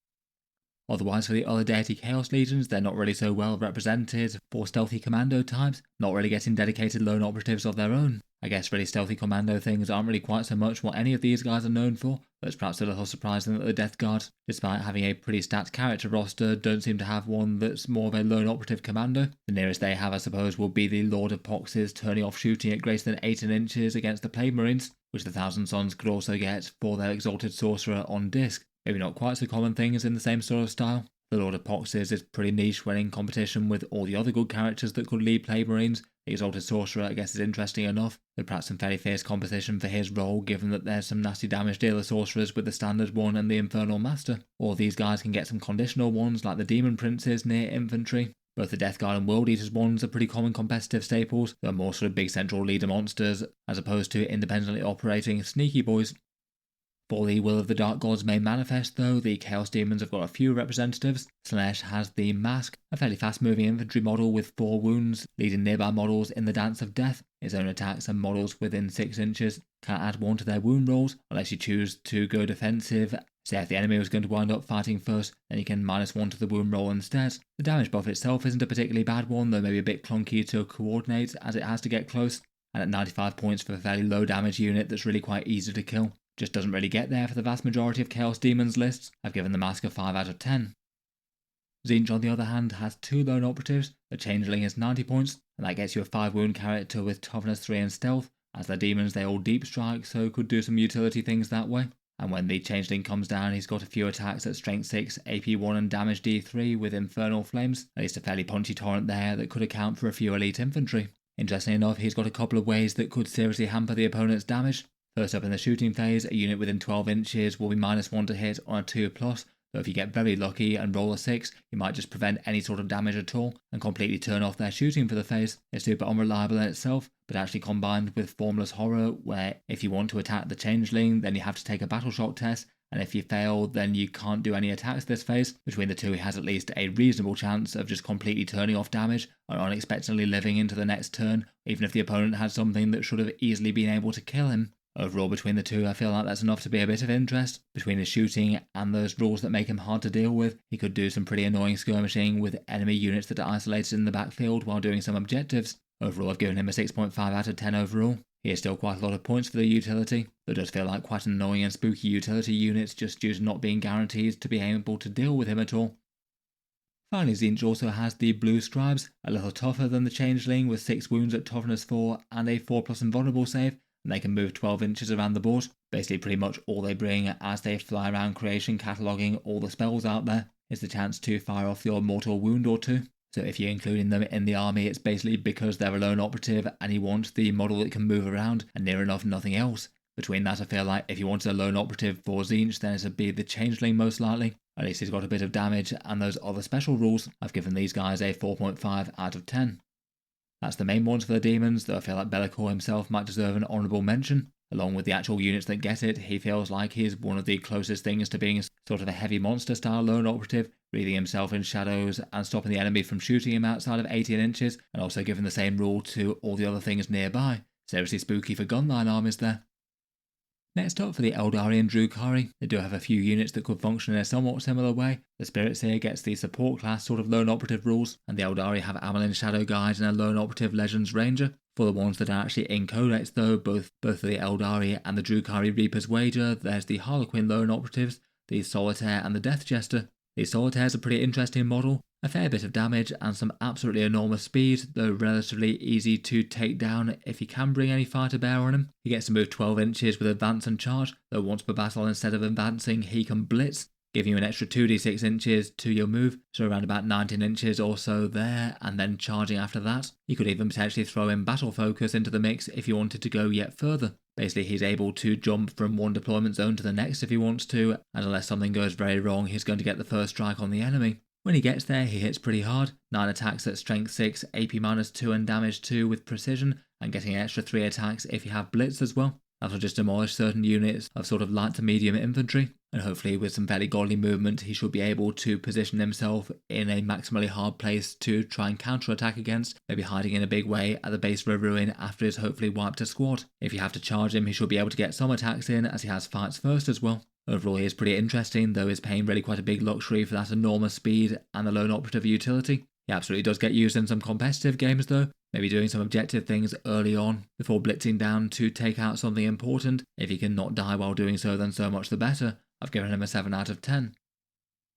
Otherwise, for the other Deity Chaos Legions, they're not really so well represented. For stealthy commando types, not really getting dedicated lone operatives of their own. I guess really stealthy commando things aren't really quite so much what any of these guys are known for, but it's perhaps a little surprising that the Death Guard, despite having a pretty stacked character roster, don't seem to have one that's more of a lone operative commando. The nearest they have, I suppose, will be the Lord of Poxes turning off shooting at greater than 18 inches against the Plague Marines, which the Thousand Sons could also get for their Exalted Sorcerer on disc. Maybe not quite so common things in the same sort of style. The Lord of Poxes is pretty niche when in competition with all the other good characters that could lead Plague Marines. The Exalted Sorcerer, I guess, is interesting enough, but perhaps some fairly fierce competition for his role, given that there's some nasty damage dealer sorcerers with the Standard one and the Infernal Master. Or these guys can get some conditional ones like the Demon Princes near infantry. Both the Death Guard and World Eaters ones are pretty common competitive staples. They're more sort of big central leader monsters, as opposed to independently operating sneaky boys. For the Will of the Dark Gods main manifest though, the Chaos Demons have got a few representatives. Slaanesh has the Mask, a fairly fast moving infantry model with 4 wounds, leading nearby models in the Dance of Death. His own attacks and models within 6 inches can't add 1 to their wound rolls unless you choose to go defensive. Say if the enemy was going to wind up fighting first, then you can -1 to the wound roll instead. The damage buff itself isn't a particularly bad one, though maybe a bit clunky to coordinate as it has to get close, and at 95 points for a fairly low damage unit that's really quite easy to kill. Just doesn't really get there for the vast majority of Chaos Demons lists. I've given the Mask a 5 out of 10. Tzeentch, on the other hand, has 2 lone operatives. The Changeling is 90 points, and that gets you a 5 wound character with toughness 3 and stealth. As they're demons, they all deep strike, so could do some utility things that way. And when the Changeling comes down, he's got a few attacks at strength 6, AP 1 and damage D3 with Infernal Flames. At least a fairly punchy torrent there that could account for a few elite infantry. Interestingly enough, he's got a couple of ways that could seriously hamper the opponent's damage. First up in the shooting phase, a unit within 12 inches will be -1 to hit on a 2+, though if you get very lucky and roll a 6, you might just prevent any sort of damage at all and completely turn off their shooting for the phase. It's super unreliable in itself, but actually combined with Formless Horror, where if you want to attack the Changeling, then you have to take a battle shock test, and if you fail, then you can't do any attacks this phase. Between the two, he has at least a reasonable chance of just completely turning off damage or unexpectedly living into the next turn, even if the opponent had something that should have easily been able to kill him. Overall, between the two, I feel like that's enough to be a bit of interest. Between his shooting and those rules that make him hard to deal with, he could do some pretty annoying skirmishing with enemy units that are isolated in the backfield while doing some objectives. Overall, I've given him a 6.5 out of 10 overall. He is still quite a lot of points for the utility, though it does feel like quite an annoying and spooky utility unit just due to not being guaranteed to be able to deal with him at all. Finally, Tzeentch also has the Blue Scribes, a little tougher than the Changeling with 6 wounds at toughness 4 and a 4+ invulnerable save, and they can move 12 inches around the board. Basically pretty much all they bring as they fly around creation cataloguing all the spells out there is the chance to fire off your mortal wound or 2. So if you're including them in the army, it's basically because they're a lone operative and you want the model that can move around and near enough nothing else. Between that, I feel like if you wanted a lone operative for Tzeentch, then it'd be the Changeling most likely. At least he's got a bit of damage, and those other special rules, I've given these guys a 4.5 out of 10. That's the main ones for the Demons, though I feel like Be'lakor himself might deserve an honourable mention. Along with the actual units that get it, he feels like he's one of the closest things to being sort of a heavy monster style lone operative, breathing himself in shadows and stopping the enemy from shooting him outside of 18 inches, and also giving the same rule to all the other things nearby. Seriously spooky for gunline armies there. Next up for the Aeldari and Drukhari, they do have a few units that could function in a somewhat similar way. The Spiritseer gets the support class sort of lone operative rules, and the Aeldari have Amelin Shadow Guide and a lone operative Legends Ranger. For the ones that are actually in Codex though, both the Aeldari and the Drukhari Reaper's Wager, there's the Harlequin lone operatives, the Solitaire and the Death Jester. The Solitaire is a pretty interesting model, a fair bit of damage and some absolutely enormous speed, though relatively easy to take down if you can bring any fire to bear on him. He gets to move 12 inches with advance and charge, though once per battle instead of advancing he can blitz, giving you an extra 2d6 inches to your move, so around about 19 inches or so there, and then charging after that. You could even potentially throw in Battle Focus into the mix if you wanted to go yet further. Basically, he's able to jump from one deployment zone to the next if he wants to, and unless something goes very wrong, he's going to get the first strike on the enemy. When he gets there, he hits pretty hard, 9 attacks at strength 6, AP -2 and damage 2 with precision, and getting an extra 3 attacks if you have blitz as well. That'll just demolish certain units of sort of light to medium infantry, and hopefully with some fairly godly movement he should be able to position himself in a maximally hard place to try and counter-attack against, maybe hiding in a big way at the base of a ruin after he's hopefully wiped a squad. If you have to charge him, he should be able to get some attacks in as he has fights first as well. Overall he is pretty interesting, though is paying really quite a big luxury for that enormous speed and the lone operative utility. He absolutely does get used in some competitive games though, maybe doing some objective things early on before blitzing down to take out something important. If he can not die while doing so, then so much the better. I've given him a 7 out of 10.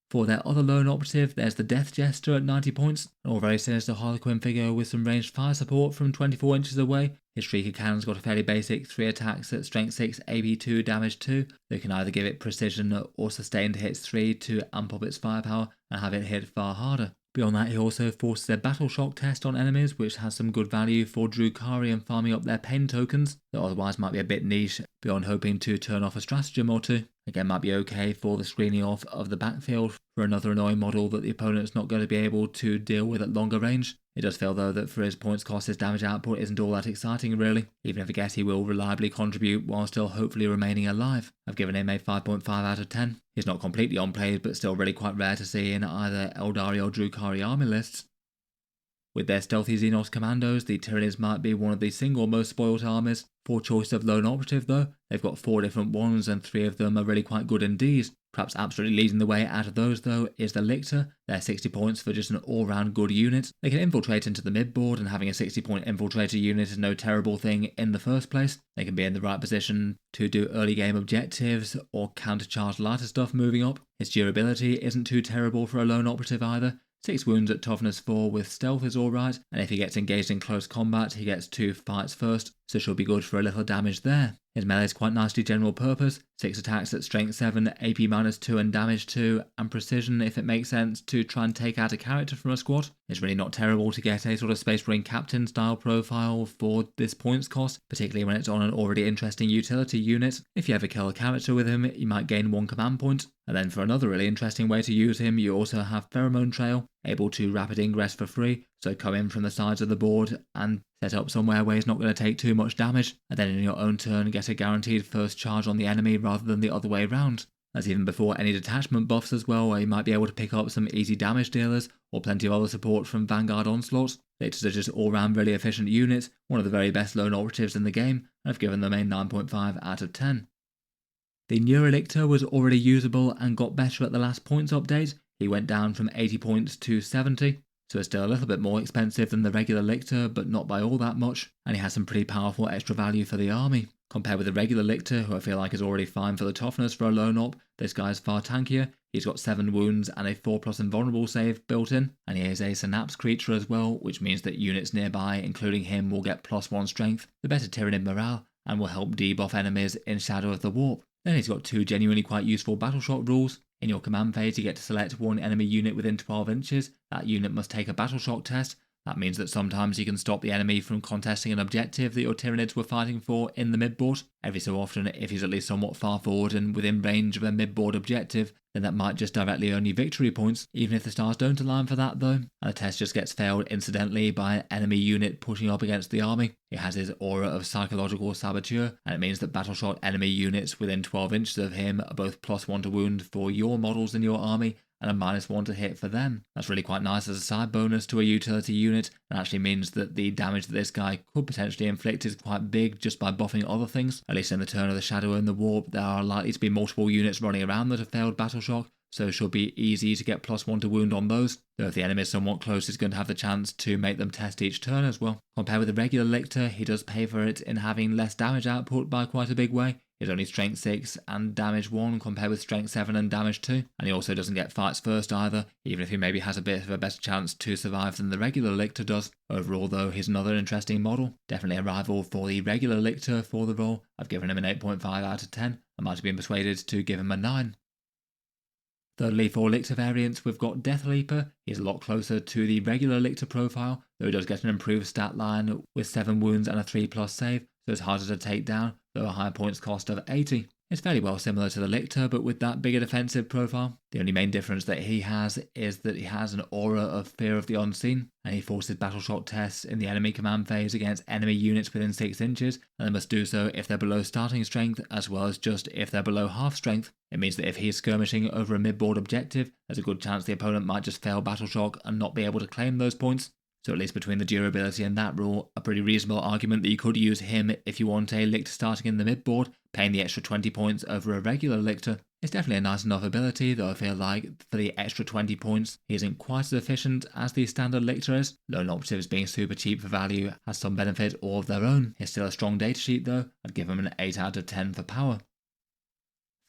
For their other lone operative, there's the Death Jester at 90 points, an all very sinister Harlequin figure with some ranged fire support from 24 inches away. His Shrieker Cannon's got a fairly basic 3 attacks at strength 6, AP 2, damage 2. They can either give it precision or sustained hits 3 to amp up its firepower and have it hit far harder. Beyond that, he also forces a Battle Shock test on enemies, which has some good value for Drukhari and farming up their pain tokens, that otherwise might be a bit niche beyond hoping to turn off a stratagem or two. Again, might be okay for the screening off of the backfield for another annoying model that the opponent's not going to be able to deal with at longer range. It does feel though that for his points cost, his damage output isn't all that exciting really, even if I guess he will reliably contribute while still hopefully remaining alive. I've given him a 5.5 out of 10. He's not completely unplayed, but still really quite rare to see in either Aeldari or Drukhari army lists. With their stealthy Xenos commandos, the Tyranids might be one of the single most spoilt armies. For choice of lone operative though, they've got 4 different ones and 3 of them are really quite good indeed. Perhaps absolutely leading the way out of those though is the Lictor. They're 60 points for just an all-round good unit. They can infiltrate into the mid-board, and having a 60-point infiltrator unit is no terrible thing in the first place. They can be in the right position to do early game objectives or countercharge lighter stuff moving up. His durability isn't too terrible for a lone operative either. 6 wounds at toughness 4 with stealth is alright, and if he gets engaged in close combat he gets 2 fights first, so should be good for a little damage there. His melee is quite nicely general purpose, 6 attacks at strength 7, AP -2 and damage 2, and precision if it makes sense to try and take out a character from a squad. It's really not terrible to get a sort of Space Marine Captain style profile for this points cost, particularly when it's on an already interesting utility unit. If you ever kill a character with him, you might gain 1 command point. And then for another really interesting way to use him, you also have Pheromone Trail, able to rapid ingress for free, so come in from the sides of the board and set up somewhere where he's not going to take too much damage, and then in your own turn get a guaranteed first charge on the enemy rather than the other way around. That's even before any detachment buffs as well, where you might be able to pick up some easy damage dealers or plenty of other support from Vanguard onslaughts. Lictors are just all round really efficient units, one of the very best lone operatives in the game, and I've given them a 9.5 out of 10. The Neurolictor was already usable and got better at the last points update. He went down from 80 points to 70, so it's still a little bit more expensive than the regular Lictor, but not by all that much, and he has some pretty powerful extra value for the army. Compared with the regular Lictor, who I feel like is already fine for the toughness for a lone op, this guy is far tankier. He's got 7 wounds and a 4+ invulnerable save built in, and he is a synapse creature as well, which means that units nearby, including him, will get +1 strength, the better Tyranid morale, and will help debuff enemies in Shadow of the Warp. Then he's got 2 genuinely quite useful battleshock rules. In your command phase, you get to select one enemy unit within 12 inches. That unit must take a battleshock test. That means that sometimes you can stop the enemy from contesting an objective that your Tyranids were fighting for in the midboard. Every so often, if he's at least somewhat far forward and within range of a midboard objective, then that might just directly earn you victory points, even if the stars don't align for that though, and the test just gets failed incidentally by an enemy unit pushing up against the army. It has his aura of psychological saboteur, and it means that battleshot enemy units within 12 inches of him are both +1 to wound for your models in your army, and a -1 to hit for them. That's really quite nice as a side bonus to a utility unit, and actually means that the damage that this guy could potentially inflict is quite big just by buffing other things. At least in the turn of the Shadow and the Warp, there are likely to be multiple units running around that have failed battleshock, so it should be easy to get +1 to wound on those, though if the enemy is somewhat close, he's going to have the chance to make them test each turn as well. Compared with the regular Lictor, he does pay for it in having less damage output by quite a big way. He's only strength 6 and damage 1 compared with strength 7 and damage 2, and he also doesn't get fights first either, even if he maybe has a bit of a better chance to survive than the regular Lictor does. Overall though, he's another interesting model, definitely a rival for the regular Lictor for the role. I've given him an 8.5 out of 10, I might have been persuaded to give him a 9. Thirdly, for Lictor variants, we've got Death Leaper. He's a lot closer to the regular Lictor profile, though he does get an improved stat line with 7 wounds and a 3+ save, so it's harder to take down, though a higher points cost of 80. It's fairly well similar to the Lictor, but with that bigger defensive profile. The only main difference that he has is that he has an aura of fear of the unseen, and he forces battleshot tests in the enemy command phase against enemy units within 6 inches, and they must do so if they're below starting strength, as well as just if they're below half strength. It means that if he's skirmishing over a midboard objective, there's a good chance the opponent might just fail battleshock and not be able to claim those points. So at least between the durability and that rule, a pretty reasonable argument that you could use him if you want a Lictor starting in the midboard, paying the extra 20 points over a regular Lictor. It's definitely a nice enough ability, though I feel like for the extra 20 points, he isn't quite as efficient as the standard Lictor is. Lone operatives being super cheap for value has some benefit all of their own. He's still a strong datasheet though. I'd give him an 8 out of 10 for power.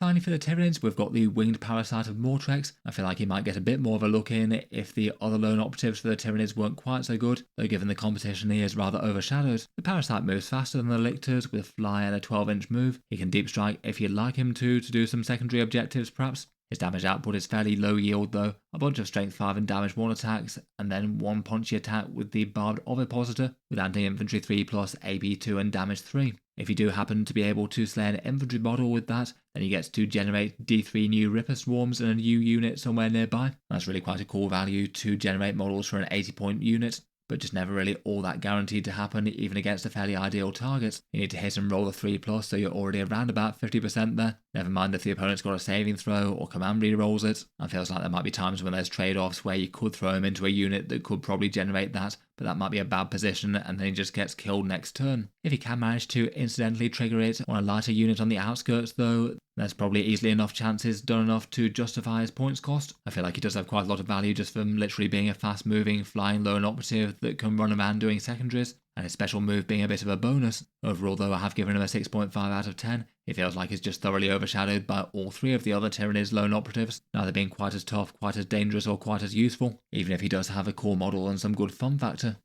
Finally for the Tyranids, we've got the Winged Parasite of Mortrex. I feel like he might get a bit more of a look in if the other lone operatives for the Tyranids weren't quite so good, though given the competition he is rather overshadowed. The Parasite moves faster than the Lictors with fly and a 12-inch move. He can deep strike if you'd like him to do some secondary objectives perhaps. His damage output is fairly low yield though, a bunch of strength 5 and damage 1 attacks, and then one punchy attack with the Barbed Ovipositor with anti-infantry 3+ AP 2 and damage 3. If you do happen to be able to slay an infantry model with that, then you get to generate D3 new Ripper Swarms and a new unit somewhere nearby. That's really quite a cool value to generate models for an 80-point unit, but just never really all that guaranteed to happen even against a fairly ideal target. You need to hit and roll a 3+, so you're already around about 50% there. Never mind if the opponent's got a saving throw or command re-rolls it. It feels like there might be times when there's trade-offs where you could throw him into a unit that could probably generate that, but that might be a bad position and then he just gets killed next turn. If he can manage to incidentally trigger it on a lighter unit on the outskirts though, there's probably easily enough chances done enough to justify his points cost. I feel like he does have quite a lot of value just from literally being a fast-moving, flying lone operative that can run around doing secondaries, and his special move being a bit of a bonus. Overall though, I have given him a 6.5 out of 10. He feels like he's just thoroughly overshadowed by all 3 of the other Tyranids lone operatives, neither being quite as tough, quite as dangerous or quite as useful, even if he does have a core model and some good fun factor.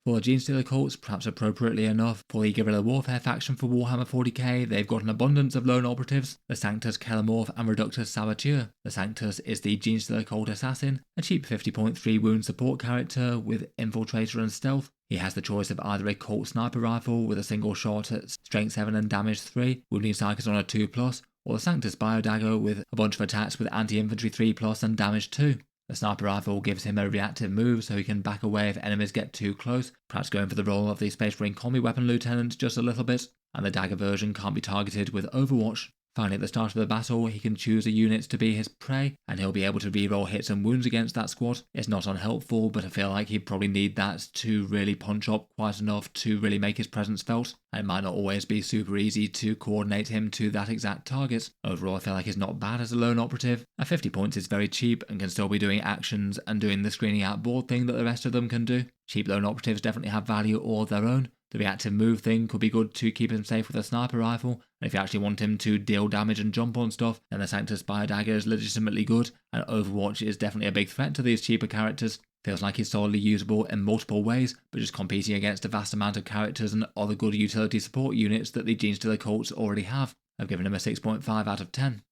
For the Genestealer Cults, perhaps appropriately enough, for the Guerrilla Warfare faction for Warhammer 40k, they've got an abundance of lone operatives, the Sanctus Kellamorph and Reductus Saboteur. The Sanctus is the Genestealer Cult Assassin, a cheap 50.3 wound support character with Infiltrator and Stealth. He has the choice of either a Colt Sniper Rifle with a single shot at strength 7 and damage 3, wounding psychers on a 2+, or the Sanctus Biodagger with a bunch of attacks with anti-infantry 3+ and damage 2. The Sniper Rifle gives him a reactive move so he can back away if enemies get too close, perhaps going for the role of the Space Marine Combi Weapon Lieutenant just a little bit, and the Dagger version can't be targeted with Overwatch. Finally, at the start of the battle, he can choose a unit to be his prey, and he'll be able to reroll hits and wounds against that squad. It's not unhelpful, but I feel like he'd probably need that to really punch up quite enough to really make his presence felt, and it might not always be super easy to coordinate him to that exact target. Overall, I feel like he's not bad as a lone operative. At 50 points, it's very cheap and can still be doing actions and doing the screening out board thing that the rest of them can do. Cheap lone operatives definitely have value all of their own. The reactive move thing could be good to keep him safe with a sniper rifle, and if you actually want him to deal damage and jump on stuff, then the Sanctus Spire Dagger is legitimately good, and Overwatch is definitely a big threat to these cheaper characters. Feels like he's solidly usable in multiple ways, but just competing against a vast amount of characters and other good utility support units that the Genestealer Cults already have. I've given him a 6.5 out of 10.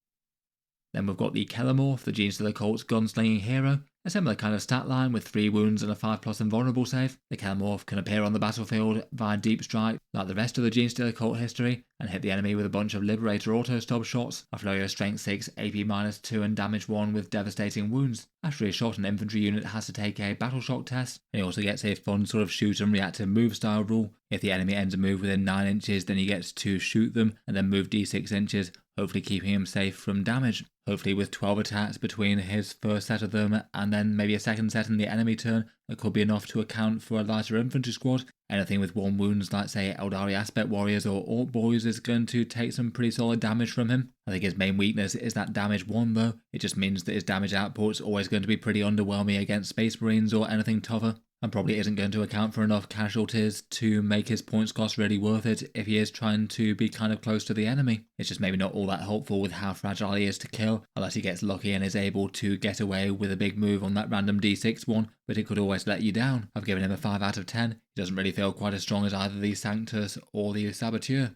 Then we've got the Kellamorph, the Genestealer Cults gunslinging hero. A similar kind of stat line with 3 wounds and a 5+ invulnerable save. The Kellamorph can appear on the battlefield via deep strike like the rest of the Genestealer Cult history and hit the enemy with a bunch of Liberator auto-stub shots after a strength 6, AP -2 and damage 1 with devastating wounds. After his shot, an infantry unit has to take a battle shock test, and he also gets a fun sort of shoot and reactive move style rule. If the enemy ends a move within 9 inches, then he gets to shoot them and then move d6 inches, hopefully keeping him safe from damage. Hopefully with 12 attacks between his first set of them and then maybe a second set in the enemy turn, that could be enough to account for a lighter infantry squad. Anything with 1 wounds like say Aeldari Aspect Warriors or Ork Boys is going to take some pretty solid damage from him. I think his main weakness is that damage 1 though. It just means that his damage output's always going to be pretty underwhelming against Space Marines or anything tougher, and probably isn't going to account for enough casualties to make his points cost really worth it if he is trying to be kind of close to the enemy. It's just maybe not all that helpful with how fragile he is to kill, unless he gets lucky and is able to get away with a big move on that random d6 one, but it could always let you down. I've given him a 5 out of 10. He doesn't really feel quite as strong as either the Sanctus or the Saboteur.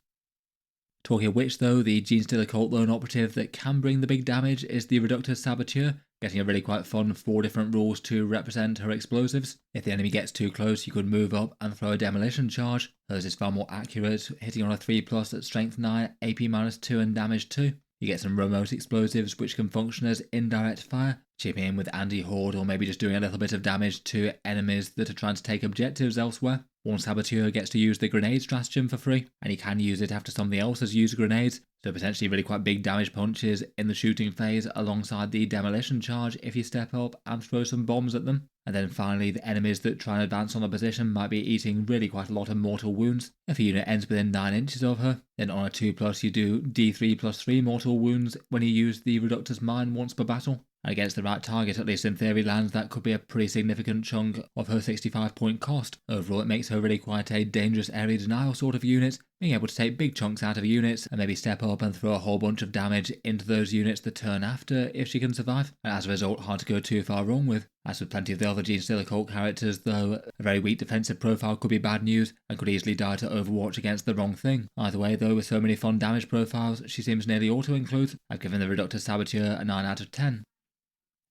Talking of which though, the Genestealer Cult lone operative that can bring the big damage is the Reductus Saboteur, getting a really quite fun 4 different rules to represent her explosives. If the enemy gets too close, you could move up and throw a demolition charge. Hers is far more accurate, hitting on a 3+ at strength 9, AP -2 and damage 2. You get some remote explosives which can function as indirect fire, chipping in with anti-horde or maybe just doing a little bit of damage to enemies that are trying to take objectives elsewhere. One Saboteur gets to use the grenade stratagem for free, and he can use it after somebody else has used grenades, so potentially really quite big damage punches in the shooting phase alongside the demolition charge if you step up and throw some bombs at them. And then finally, the enemies that try and advance on a position might be eating really quite a lot of mortal wounds. If a unit ends within 9 inches of her, then on a 2+ you do d3+3 mortal wounds when you use the Reductus Mine once per battle. And against the right target, at least in theory lands, that could be a pretty significant chunk of her 65 point cost. Overall, it makes her really quite a dangerous area denial sort of unit, being able to take big chunks out of units and maybe step up and throw a whole bunch of damage into those units the turn after if she can survive, and as a result hard to go too far wrong with. As with plenty of the other Genestealer Cult characters though, a very weak defensive profile could be bad news and could easily die to Overwatch against the wrong thing. Either way though, with so many fun damage profiles, she seems nearly auto-include. I've given the Reductus Saboteur a 9 out of 10.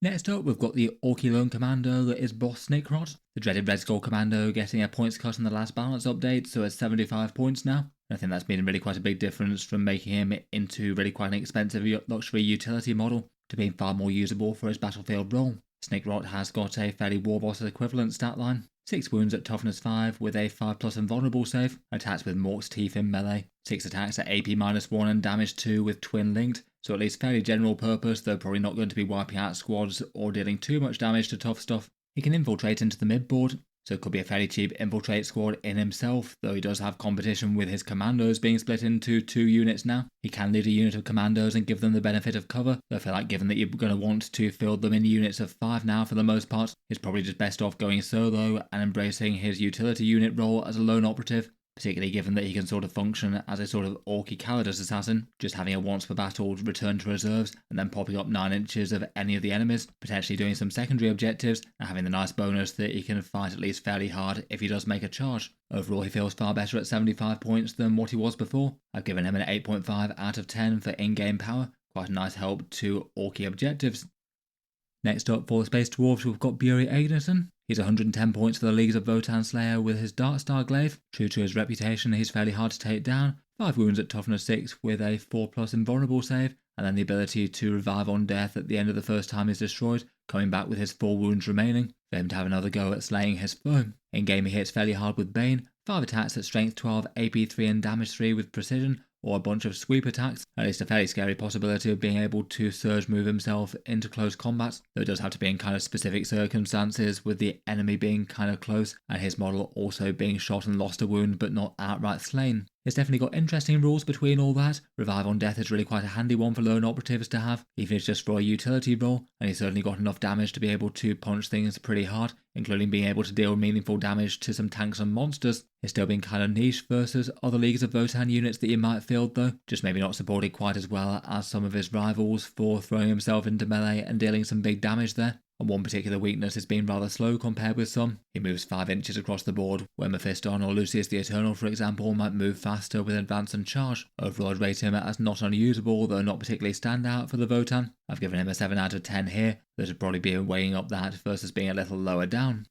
Next up, we've got the Orky Lone Commando that is Boss Necrons. The dreaded Red Skull Commando getting a points cut in the last balance update, so it's 75 points now. I think that's been really quite a big difference from making him into really quite an expensive luxury utility model to being far more usable for his battlefield role. Snickrot has got a fairly Warboss equivalent stat line. 6 wounds at toughness 5 with a 5+ invulnerable save, attacks with Mork's Teeth in melee, 6 attacks at AP -1 and damage 2 with twin linked, so at least fairly general purpose, though probably not going to be wiping out squads or dealing too much damage to tough stuff. He can infiltrate into the midboard, so it could be a fairly cheap infiltrate squad in himself, though he does have competition with his commandos being split into 2 units now. He can lead a unit of commandos and give them the benefit of cover, though I feel like given that you're going to want to field them in units of 5 now for the most part, he's probably just best off going solo and embracing his utility unit role as a lone operative, particularly given that he can sort of function as a sort of Orky Calidus assassin, just having a once per battle return to reserves and then popping up 9 inches of any of the enemies, potentially doing some secondary objectives and having the nice bonus that he can fight at least fairly hard if he does make a charge. Overall, he feels far better at 75 points than what he was before. I've given him an 8.5 out of 10 for in-game power, quite a nice help to Orky objectives. Next up for the Space Dwarves, we've got Imperial Agents. He's 110 points for the Leagues of Votann Slayer with his Darkstar Glaive. True to his reputation, he's fairly hard to take down. 5 wounds at toughness 6 with a 4+ invulnerable save, and then the ability to revive on death at the end of the first time he's destroyed, coming back with his 4 wounds remaining, for him to have another go at slaying his foe. In game he hits fairly hard with Bane, 5 attacks at strength 12, AP 3 and damage 3 with precision, or a bunch of sweep attacks, at least a fairly scary possibility of being able to surge move himself into close combat, though it does have to be in kind of specific circumstances with the enemy being kind of close and his model also being shot and lost a wound but not outright slain. It's definitely got interesting rules between all that. Revive on Death is really quite a handy one for lone operatives to have, even if it's just for a utility role, and he's certainly got enough damage to be able to punch things pretty hard, including being able to deal meaningful damage to some tanks and monsters. It's still been kind of niche versus other leagues of Votann units that you might field though, just maybe not supported quite as well as some of his rivals for throwing himself into melee and dealing some big damage there. And one particular weakness is being rather slow compared with some. He moves 5 inches across the board, where Mephiston or Lucius the Eternal, for example, might move faster with advance and charge. Overall, I'd rate him as not unusable, though not particularly standout for the Votann. I've given him a 7 out of 10 here. There'd probably be weighing up that versus being a little lower down.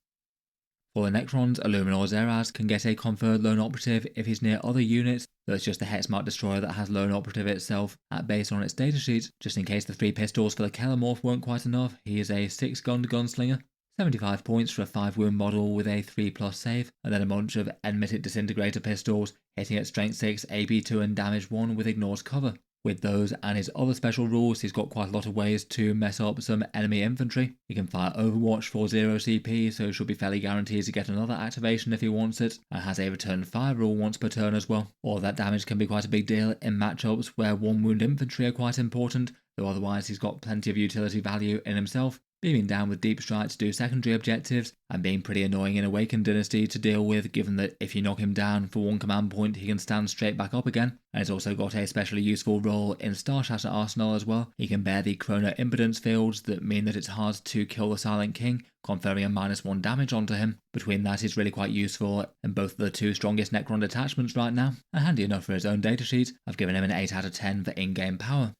For the Necrons, Illuminor Zeraz can get a conferred lone operative if he's near other units, though it's just the Hexmark Destroyer that has lone operative itself at base on its datasheet. Just in case the 3 pistols for the Kellamorph weren't quite enough, he is a 6-gun gunslinger. 75 points for a 5-wound model with a 3+ save, and then a bunch of Enmitic Disintegrator pistols, hitting at strength 6, AP 2 and damage 1 with ignores cover. With those and his other special rules, he's got quite a lot of ways to mess up some enemy infantry. He can fire Overwatch for 0 CP, so should be fairly guaranteed to get another activation if he wants it, and has a return fire rule once per turn as well. All that damage can be quite a big deal in matchups where 1-wound infantry are quite important, though otherwise he's got plenty of utility value in himself. Beaming down with Deep Strike to do secondary objectives, and being pretty annoying in Awakened Dynasty to deal with, given that if you knock him down for 1 command point he can stand straight back up again, and he's also got a especially useful role in Starshatter Arsenal as well. He can bear the Chrono Impedance fields that mean that it's hard to kill the Silent King, conferring a -1 damage onto him. Between that he's really quite useful in both of the 2 strongest Necron detachments right now, and handy enough for his own datasheet. I've given him an 8 out of 10 for in-game power.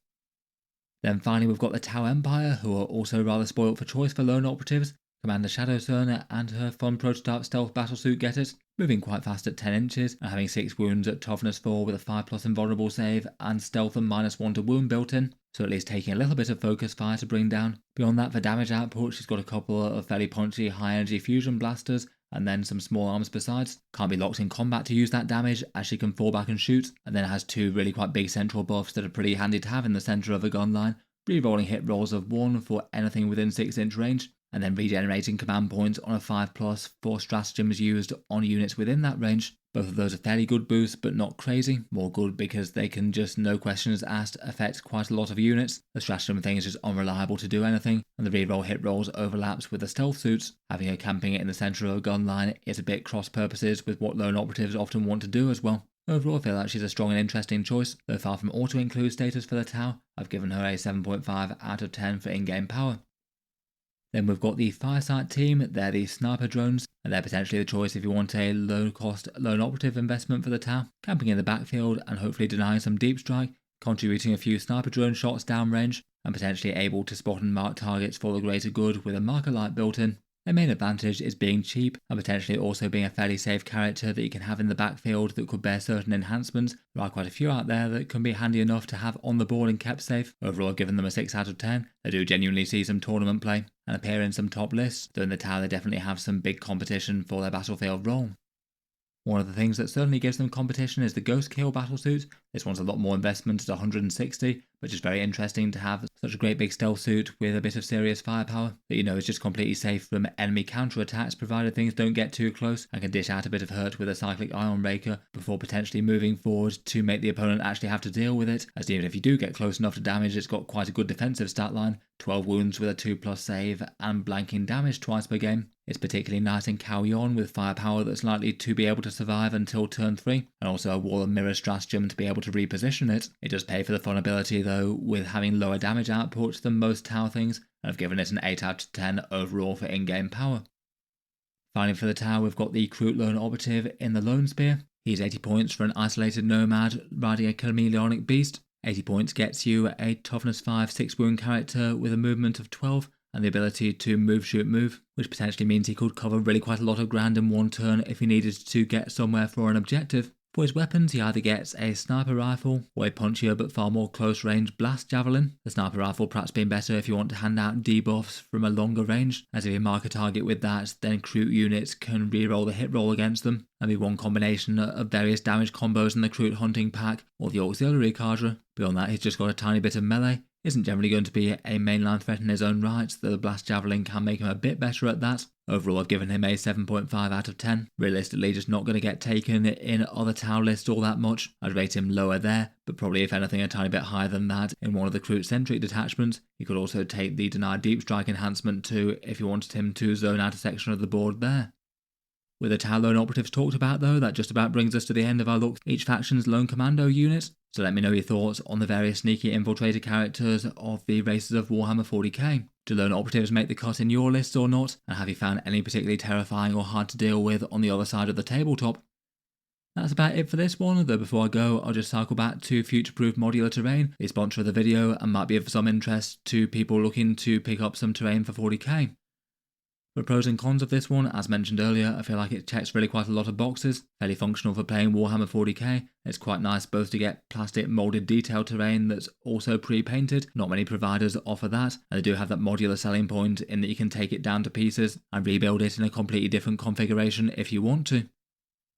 Then finally we've got the Tau Empire, who are also rather spoilt for choice for lone operatives. Commander Shadowturner and her fun prototype stealth battlesuit get it, moving quite fast at 10 inches and having 6 wounds at toughness 4 with a 5+ invulnerable save and stealth and -1 to wound built in, so at least taking a little bit of focus fire to bring down. Beyond that, for damage output, she's got a couple of fairly punchy high energy fusion blasters and then some small arms besides. Can't be locked in combat to use that damage as she can fall back and shoot, and then it has 2 really quite big central buffs that are pretty handy to have in the centre of a gun line. Rerolling hit rolls of 1 for anything within 6-inch range, and then regenerating command points on a 5+ for stratagems used on units within that range. Both of those are fairly good boosts, but not crazy. More good because they can just, no questions asked, affect quite a lot of units. The stratagem thing is just unreliable to do anything, and the reroll hit rolls overlaps with the stealth suits. Having her camping it in the centre of a gun line is a bit cross purposes with what lone operatives often want to do as well. Overall, I feel like she's a strong and interesting choice, though far from auto-include status for the Tau. I've given her a 7.5 out of 10 for in-game power. Then we've got the Firesight team. They're the sniper drones, and they're potentially the choice if you want a low-cost lone operative investment for the Tau, camping in the backfield and hopefully denying some deep strike, contributing a few sniper drone shots downrange, and potentially able to spot and mark targets for the greater good with a marker light built in. Their main advantage is being cheap and potentially also being a fairly safe character that you can have in the backfield that could bear certain enhancements. There are quite a few out there that can be handy enough to have on the board and kept safe. Overall, I've given them a 6 out of 10. They do genuinely see some tournament play and appear in some top lists, though in the Tau they definitely have some big competition for their battlefield role. One of the things that certainly gives them competition is the Ghost Kill battlesuit. This one's a lot more investment at 160, which is very interesting to have such a great big stealth suit with a bit of serious firepower that you know is just completely safe from enemy counter-attacks provided things don't get too close, and can dish out a bit of hurt with a cyclic Ion Raker before potentially moving forward to make the opponent actually have to deal with it, as even if you do get close enough to damage, it's got quite a good defensive stat line, 12 wounds with a 2+ save and blanking damage twice per game. It's particularly nice in Kauyon with firepower that's likely to be able to survive until turn 3, and also a Wall of Mirror stratagem to be able to reposition it. It does pay for the fun ability though, with having lower damage output than most Tau things, and I've given it an 8 out of 10 overall for in-game power. Finally for the Tau, we've got the Kroot Lone Operative in the Lone Spear. He's 80 points for an isolated nomad riding a chameleonic beast. 80 points gets you a toughness 5 6-wound character with a movement of 12, and the ability to move, shoot, move, which potentially means he could cover really quite a lot of ground in one turn if he needed to get somewhere for an objective. For his weapons, he either gets a sniper rifle or a punchier but far more close range blast javelin. The sniper rifle perhaps being better if you want to hand out debuffs from a longer range, as if you mark a target with that, then Kroot units can reroll the hit roll against them, and be one combination of various damage combos in the Kroot hunting pack or the auxiliary cadre. Beyond that, he's just got a tiny bit of melee. Isn't generally going to be a mainline threat in his own right, though the blast javelin can make him a bit better at that. Overall, I've given him a 7.5 out of 10. Realistically, just not going to get taken in other Tau lists all that much. I'd rate him lower there, but probably if anything a tiny bit higher than that in one of the Kroot-centric detachments. You could also take the Denied Deep Strike enhancement too if you wanted him to zone out a section of the board there. With the Tau lone operatives talked about though, that just about brings us to the end of our look at each faction's lone commando unit. So let me know your thoughts on the various sneaky infiltrator characters of the races of Warhammer 40k. Do lone operatives make the cut in your lists or not? And have you found any particularly terrifying or hard to deal with on the other side of the tabletop? That's about it for this one, though before I go, I'll just cycle back to Futureproof Modular Terrain, the sponsor of the video, and might be of some interest to people looking to pick up some terrain for 40k. The pros and cons of this one, as mentioned earlier, I feel like it checks really quite a lot of boxes, fairly functional for playing Warhammer 40k. It's quite nice both to get plastic moulded detail terrain that's also pre-painted, not many providers offer that, and they do have that modular selling point in that you can take it down to pieces and rebuild it in a completely different configuration if you want to.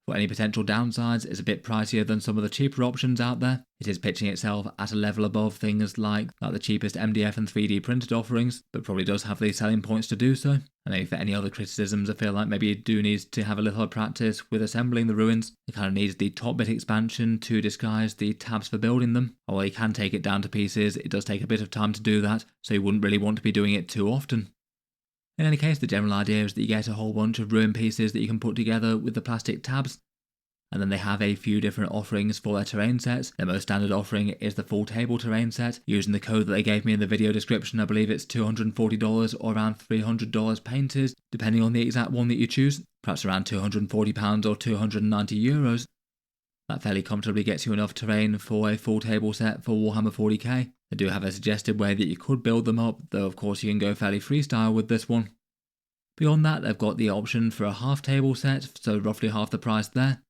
For any potential downsides, it's a bit pricier than some of the cheaper options out there. It is pitching itself at a level above things like the cheapest MDF and 3D printed offerings, but probably does have the selling points to do so. And maybe for any other criticisms, I feel like maybe it do need to have a little practice with assembling the ruins. It kind of needs the top bit expansion to disguise the tabs for building them. Although you can take it down to pieces, it does take a bit of time to do that, so you wouldn't really want to be doing it too often. In any case, the general idea is that you get a whole bunch of ruin pieces that you can put together with the plastic tabs, and then they have a few different offerings for their terrain sets. Their most standard offering is the full table terrain set. Using the code that they gave me in the video description, I believe it's $240 or around $300 painted, depending on the exact one that you choose, perhaps around £240 or €290. That fairly comfortably gets you enough terrain for a full table set for Warhammer 40k. They do have a suggested way that you could build them up, though of course you can go fairly freestyle with this one. Beyond that, they've got the option for a half table set, so roughly half the price there.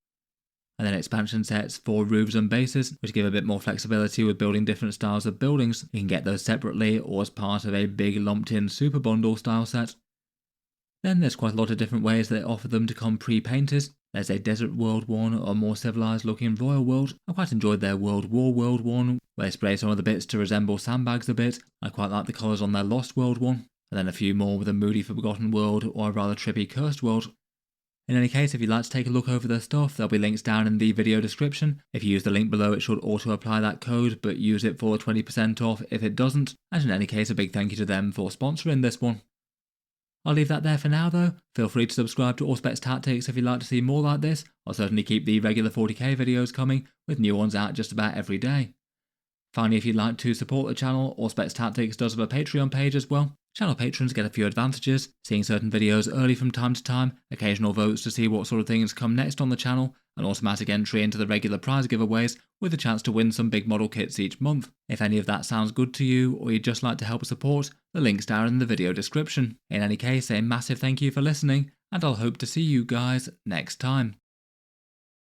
And then expansion sets for roofs and bases, which give a bit more flexibility with building different styles of buildings. You can get those separately or as part of a big lumped in super bundle style set. Then there's quite a lot of different ways they offer them to come pre-painted. There's a desert world one or a more civilized looking royal world. I quite enjoyed their World War world one, where they spray some of the bits to resemble sandbags a bit. I quite like the colours on their Lost World one. And then a few more with a moody Forgotten World or a rather trippy Cursed World. In any case, if you'd like to take a look over their stuff, there'll be links down in the video description. If you use the link below, it should auto-apply that code, but use it for 20% off if it doesn't. And in any case, a big thank you to them for sponsoring this one. I'll leave that there for now though. Feel free to subscribe to Auspex Tactics if you'd like to see more like this. I'll certainly keep the regular 40k videos coming, with new ones out just about every day. Finally, if you'd like to support the channel, Auspex Tactics does have a Patreon page as well. Channel patrons get a few advantages, seeing certain videos early from time to time, occasional votes to see what sort of things come next on the channel, an automatic entry into the regular prize giveaways, with a chance to win some big model kits each month. If any of that sounds good to you, or you'd just like to help support, the link's down in the video description. In any case, a massive thank you for listening, and I'll hope to see you guys next time.